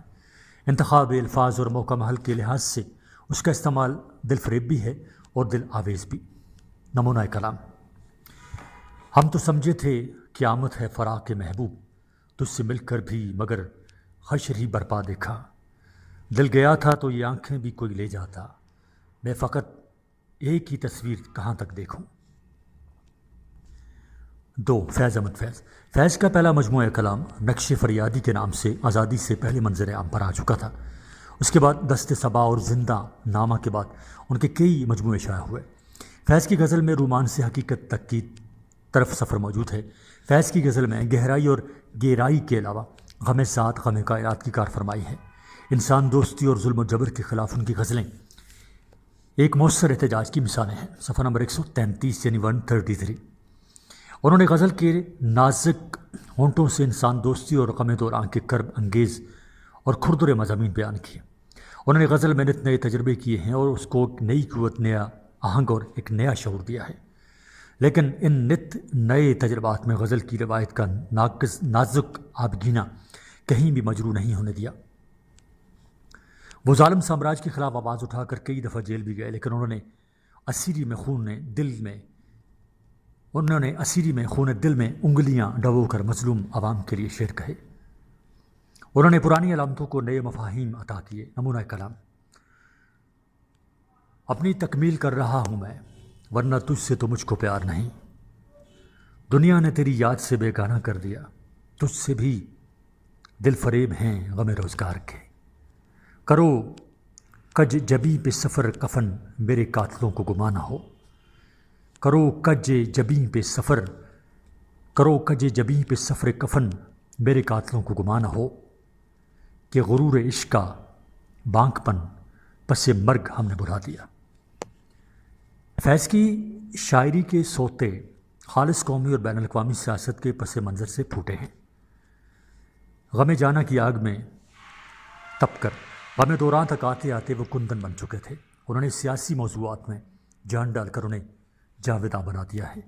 انتخاب الفاظ اور موقع محل کے لحاظ سے اس کا استعمال دل فریب بھی ہے اور دل آویز بھی۔ نمونہ کلام: ہم تو سمجھے تھے قیامت ہے فراق محبوب، تجھ سے مل کر بھی مگر حشر ہی برپا دیکھا، دل گیا تھا تو یہ آنکھیں بھی کوئی لے جاتا، میں فقط ایک ہی تصویر کہاں تک دیکھوں۔ 2، فیض احمد فیض۔ فیض کا پہلا مجموعہ کلام نقش فریادی کے نام سے آزادی سے پہلے منظر عام پر آ چکا تھا۔ اس کے بعد دست صبا اور زندہ نامہ کے بعد ان کے کئی مجموعے شائع ہوئے۔ فیض کی غزل میں رومان سے حقیقت تک کی طرف سفر موجود ہے۔ فیض کی غزل میں گہرائی اور گہرائی کے علاوہ غم ذات، غم کائنات کی کار فرمائی ہے۔ انسان دوستی اور ظلم و جبر کے خلاف ان کی غزلیں ایک مؤثر احتجاج کی مثالیں ہیں۔ صفحہ نمبر 133 یعنی 133۔ انہوں نے غزل کے نازک ہونٹوں سے انسان دوستی اور غم دوران کے کرب انگیز اور کھردرے مضامین بیان کیے۔ انہوں نے غزل میں نت نئے تجربے کیے ہیں اور اس کو ایک نئی قوت، نیا آہنگ اور ایک نیا شعور دیا ہے۔ لیکن ان نت نئے تجربات میں غزل کی روایت کا نازک آبگینہ کہیں بھی مجروح نہیں ہونے دیا۔ وہ ظالم سامراج کے خلاف آواز اٹھا کر کئی دفعہ جیل بھی گئے، لیکن انہوں نے اسیری میں خون دل میں انگلیاں ڈبو کر مظلوم عوام کے لیے شعر کہے۔ انہوں نے پرانی علامتوں کو نئے مفاہیم عطا کیے۔ نمونہ کلام: اپنی تکمیل کر رہا ہوں میں، ورنہ تجھ سے تو مجھ کو پیار نہیں، دنیا نے تیری یاد سے بیگانہ کر دیا، تجھ سے بھی دل فریب ہیں غم روزگار کے، کرو کج جبی پہ سفر کفن میرے قاتلوں کو گمان نہ ہو، کرو کج جبی پہ سفر کفن میرے قاتلوں کو گمان نہ ہو، کہ غرور عشق کا بانک پن پس مرگ ہم نے بلا دیا۔ فیض کی شاعری کے سوتے خالص قومی اور بین الاقوامی سیاست کے پس منظر سے پھوٹے ہیں۔ غم جانا کی آگ میں تپ کر غم دوران تک آتے آتے وہ کندن بن چکے تھے۔ انہوں نے سیاسی موضوعات میں جان ڈال کر انہیں جاویداں بنا دیا ہے۔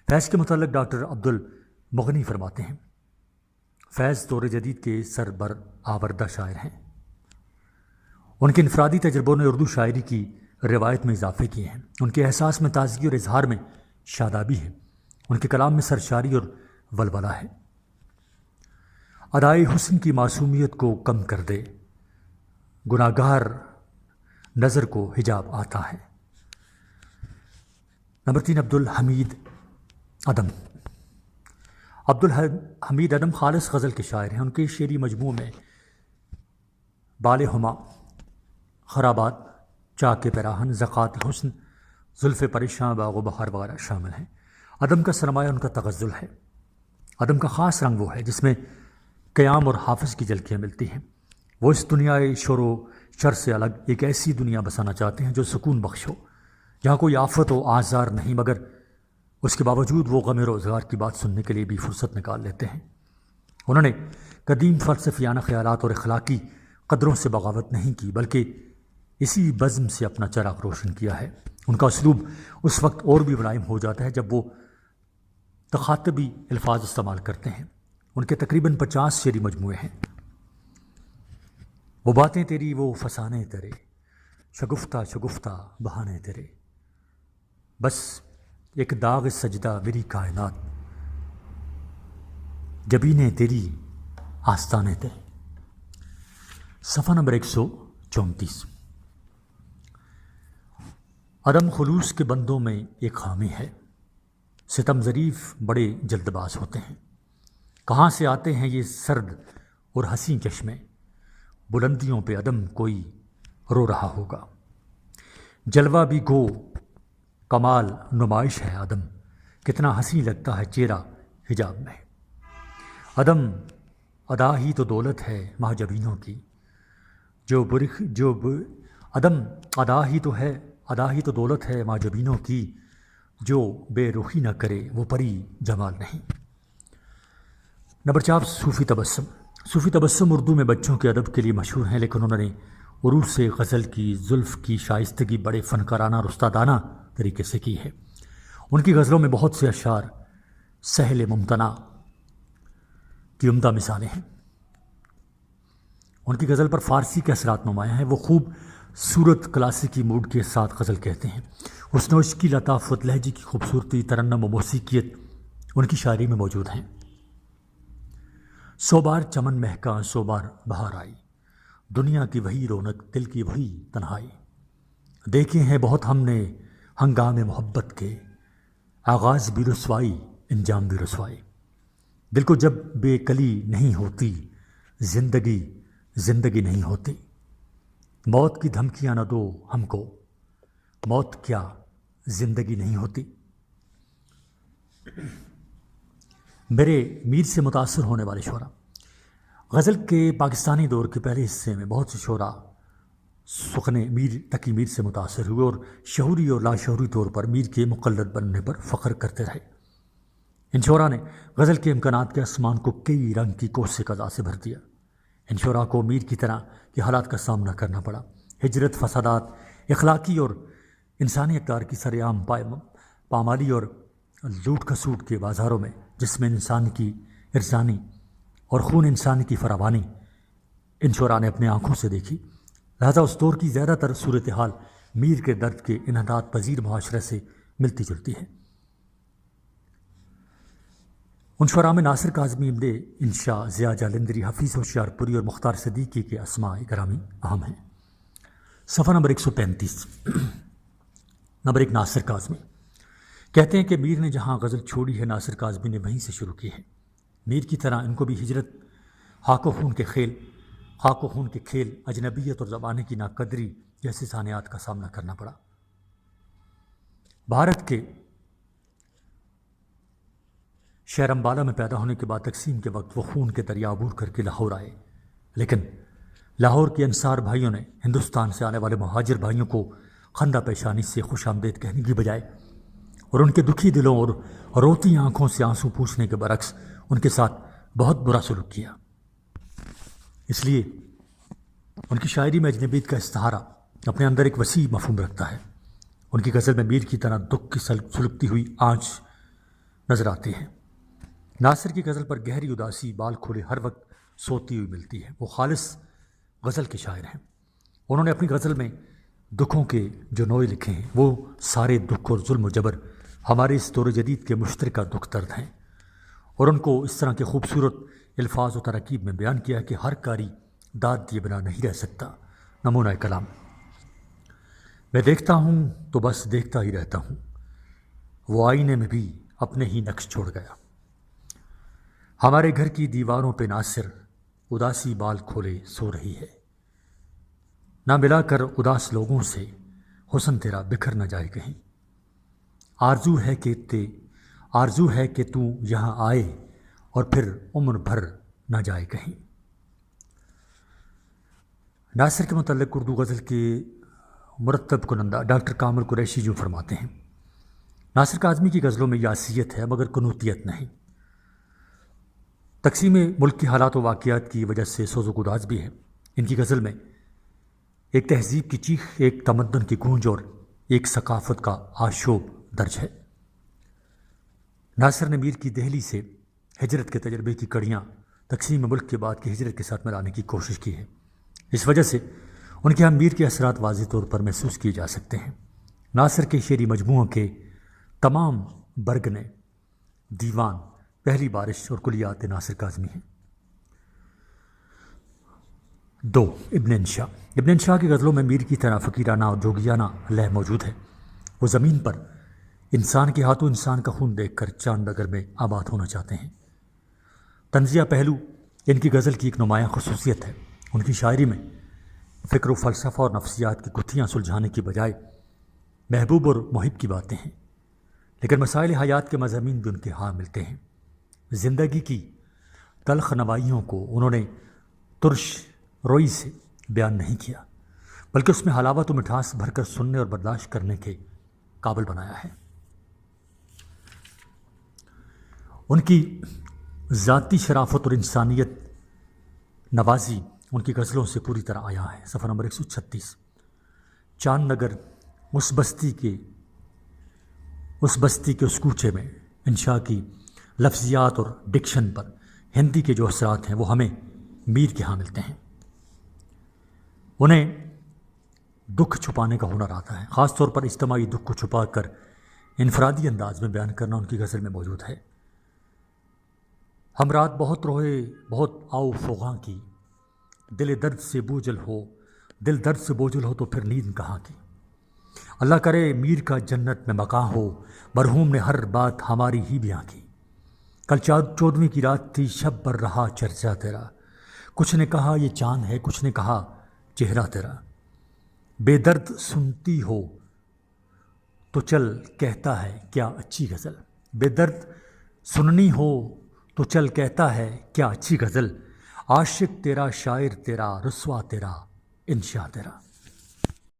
فیض کے متعلق ڈاکٹر عبدالمغنی فرماتے ہیں: فیض دور جدید کے سربر آوردہ شاعر ہیں۔ ان کے انفرادی تجربوں نے اردو شاعری کی روایت میں اضافے کیے ہیں۔ ان کے احساس میں تازگی اور اظہار میں شادابی ہے۔ ان کے کلام میں سرشاری اور ولولہ ہے۔ ادائے حسن کی معصومیت کو کم کر دے، گناہگار نظر کو حجاب آتا ہے۔ نمبر 3، عبدالحمید ادم۔ عبدالحمید ادم خالص غزل کے شاعر ہیں۔ ان کے شعری مجموع میں بال ہما، خرابات، چاک پیراہن، زکوٰۃ حسن، زلف پریشاں، باغ و بہار وغیرہ شامل ہیں۔ ادم کا سرمایہ ان کا تغزل ہے۔ ادم کا خاص رنگ وہ ہے جس میں قیام اور حافظ کی جھلکیاں ملتی ہیں۔ وہ اس دنیا شور و شر سے الگ ایک ایسی دنیا بسانا چاہتے ہیں جو سکون بخش ہو، جہاں کوئی آفت و آزار نہیں، مگر اس کے باوجود وہ غم روزگار کی بات سننے کے لیے بھی فرصت نکال لیتے ہیں۔ انہوں نے قدیم فلسفیانہ خیالات اور اخلاقی قدروں سے بغاوت نہیں کی، بلکہ اسی بزم سے اپنا چراغ روشن کیا ہے۔ ان کا اسلوب اس وقت اور بھی ملائم ہو جاتا ہے جب وہ تخاطبی الفاظ استعمال کرتے ہیں۔ ان کے تقریباً 50 شعری مجموعے ہیں۔ وہ باتیں تیری، وہ فسانے تیرے، شگفتہ شگفتہ بہانے تیرے، بس ایک داغ سجدہ میری کائنات، جبینیں تیری آستانے تیرے۔ صفحہ نمبر 134۔ عدم خلوص کے بندوں میں ایک خامی ہے، ستم ظریف بڑے جلد باز ہوتے ہیں۔ کہاں سے آتے ہیں یہ سرد اور حسین چشمے، بلندیوں پہ عدم کوئی رو رہا ہوگا۔ جلوہ بھی گو کمال نمائش ہے عدم، کتنا حسین لگتا ہے چہرہ حجاب میں۔ عدم ادا ہی تو دولت ہے مہاجبینوں کی، عدم ادا ہی تو دولت ہے مہاجبینوں کی، جو بے رخی نہ کرے وہ پری جمال نہیں۔ نمبر 4، صوفی تبسم۔ صوفی تبسم اردو میں بچوں کے ادب کے لیے مشہور ہیں، لیکن انہوں نے عروج سے غزل کی زلف کی شائستگی بڑے فنکارانہ اور استادانہ طریقے سے کی ہے۔ ان کی غزلوں میں بہت سے اشعار سہل ممتنع کی عمدہ مثالیں ہیں۔ ان کی غزل پر فارسی کے اثرات نمایاں ہیں۔ وہ خوب صورت کلاسیکی موڈ کے ساتھ غزل کہتے ہیں۔ حسن و عشق کی لطافت، لہجے کی خوبصورتی، ترنم و موسیقیت ان کی شاعری میں موجود ہیں۔ 100 بار چمن مہکا 100 بار بہار آئی، دنیا کی وہی رونق دل کی وہی تنہائی، دیکھے ہیں بہت ہم نے ہنگام محبت کے، آغاز بھی رسوائی انجام بھی رسوائی، دل کو جب بے کلی نہیں ہوتی زندگی نہیں ہوتی، موت کی دھمکیاں نہ دو ہم کو، موت کیا زندگی نہیں ہوتی۔ میرے میر سے متاثر ہونے والے شعراء۔ غزل کے پاکستانی دور کے پہلے حصے میں بہت سے شعراء سخن تقی میر سے متاثر ہوئے اور شعوری اور لاشعوری طور پر میر کے مقلد بننے پر فخر کرتے رہے۔ ان شعراء نے غزل کے امکانات کے آسمان کو کئی رنگ کی کوس قضا سے بھر دیا۔ ان شعراء کو میر کی طرح کے حالات کا سامنا کرنا پڑا، ہجرت، فسادات، اخلاقی اور انسانی اقدار کی سرعام پامالی اور لوٹ کھسوٹ کے بازاروں میں، جس میں انسان کی ارزانی اور خون انسانی کی فراوانی ان شعراء نے اپنے آنکھوں سے دیکھی۔ لہذا اس دور کی زیادہ تر صورتحال میر کے درد کے انحطاط پذیر معاشرے سے ملتی جلتی ہے۔ ان شعراء میں ناصر کاظمی، ابن انشا، ضیاء جالندری، حفیظ ہوشیارپوری اور مختار صدیقی کے اسماء گرامی اہم ہیں۔ صفحہ نمبر 135۔ نمبر 1، ناصر کاظمی۔ کہتے ہیں کہ میر نے جہاں غزل چھوڑی ہے ناصر کاظمی نے وہیں سے شروع کی ہے۔ میر کی طرح ان کو بھی ہجرت، خاک و خون کے کھیل، اجنبیت اور زمانے کی ناقدری جیسے سانحات کا سامنا کرنا پڑا۔ بھارت کے شہر امبالہ میں پیدا ہونے کے بعد تقسیم کے وقت وہ خون کے دریا عبور کر کے لاہور آئے، لیکن لاہور کے انصار بھائیوں نے ہندوستان سے آنے والے مہاجر بھائیوں کو خندہ پیشانی سے خوش آمدید کہنے کی بجائے اور ان کے دکھی دلوں اور روتی آنکھوں سے آنسو پوچھنے کے برعکس ان کے ساتھ بہت برا سلوک کیا۔ اس لیے ان کی شاعری میں اجنبیت کا استعارہ اپنے اندر ایک وسیع مفہوم رکھتا ہے۔ ان کی غزل میں میر کی طرح دکھ کی سلگتی ہوئی آنچ نظر آتی ہے۔ ناصر کی غزل پر گہری اداسی بال کھولے ہر وقت سوتی ہوئی ملتی ہے۔ وہ خالص غزل کے شاعر ہیں۔ انہوں نے اپنی غزل میں دکھوں کے جو نوع لکھے ہیں، وہ سارے دکھ اور ظلم و جبر ہمارے اس دور جدید کے مشترکہ دکھ درد ہیں، اور ان کو اس طرح کے خوبصورت الفاظ و ترکیب میں بیان کیا کہ ہر کاری داد دیے بنا نہیں رہ سکتا۔ نمونہ کلام: میں دیکھتا ہوں تو بس دیکھتا ہی رہتا ہوں، وہ آئینے میں بھی اپنے ہی نقش چھوڑ گیا۔ ہمارے گھر کی دیواروں پہ ناصر اداسی بال کھولے سو رہی ہے، نہ ملا کر اداس لوگوں سے حسن تیرا بکھر نہ جائے کہیں۔ آرزو ہے کہ تو یہاں آئے اور پھر عمر بھر نہ جائے کہیں۔ ناصر کے متعلق اردو غزل کے مرتب کنندہ ڈاکٹر کامل قریشی جو فرماتے ہیں: ناصر کاظمی کی غزلوں میں یاسیت ہے مگر کنوتیت نہیں۔ تقسیم ملک کی حالات و واقعات کی وجہ سے سوز و گداز بھی ہے۔ ان کی غزل میں ایک تہذیب کی چیخ، ایک تمدن کی گونج اور ایک ثقافت کا آشوب درج ہے۔ ناصر نے میر کی دہلی سے ہجرت کے تجربے کی کڑیاں تقسیم ملک کے بعد کی ہجرت کے ساتھ ملانے کی کوشش کی ہے۔ اس وجہ سے ان کے ہم میر کے اثرات واضح طور پر محسوس کیے جا سکتے ہیں۔ ناصر کے شعری مجموعوں کے تمام برگنے، دیوان، پہلی بارش اور کلیات ناصر کاظمی ہیں۔ 2. ابن انشا: ابن انشا کی غزلوں میں میر کی طرح فقیرانہ اور جوگیانہ لہر موجود ہے۔ وہ زمین پر انسان کے ہاتھوں انسان کا خون دیکھ کر چاند نگر میں آباد ہونا چاہتے ہیں۔ طنزیہ پہلو ان کی غزل کی ایک نمایاں خصوصیت ہے۔ ان کی شاعری میں فکر و فلسفہ اور نفسیات کی گتھیاں سلجھانے کی بجائے محبوب اور محب کی باتیں ہیں، لیکن مسائل حیات کے مضامین بھی ان کے ہاں ملتے ہیں۔ زندگی کی تلخ نوائیوں کو انہوں نے ترش روئی سے بیان نہیں کیا، بلکہ اس میں حلاوت و مٹھاس بھر کر سننے اور برداشت کرنے کے قابل بنایا ہے۔ ان کی ذاتی شرافت اور انسانیت نوازی ان کی غزلوں سے پوری طرح آیا ہے۔ صفحہ نمبر 136: چاند نگر اس بستی کے اس کوچے میں انشا کی لفظیات اور ڈکشن پر ہندی کے جو اثرات ہیں وہ ہمیں میر کے ہاں ملتے ہیں۔ انہیں دکھ چھپانے کا ہنر آتا ہے، خاص طور پر اجتماعی دکھ کو چھپا کر انفرادی انداز میں بیان کرنا ان کی غزل میں موجود ہے۔ ہم رات بہت روئے بہت آؤ فغاں کی، دل درد سے بوجھل ہو تو پھر نیند کہاں کی۔ اللہ کرے میر کا جنت میں مقام ہو، مرحوم نے ہر بات ہماری ہی بیاں کی۔ کل 14ویں کی رات تھی، شب بر رہا چرچا تیرا، کچھ نے کہا یہ چاند ہے، کچھ نے کہا چہرہ تیرا۔ بے درد سنتی ہو تو چل کہتا ہے کیا اچھی غزل، بے درد سننی ہو تو چل کہتا ہے کیا اچھی غزل، عاشق تیرا، شاعر تیرا، رسوا تیرا، انشا تیرا۔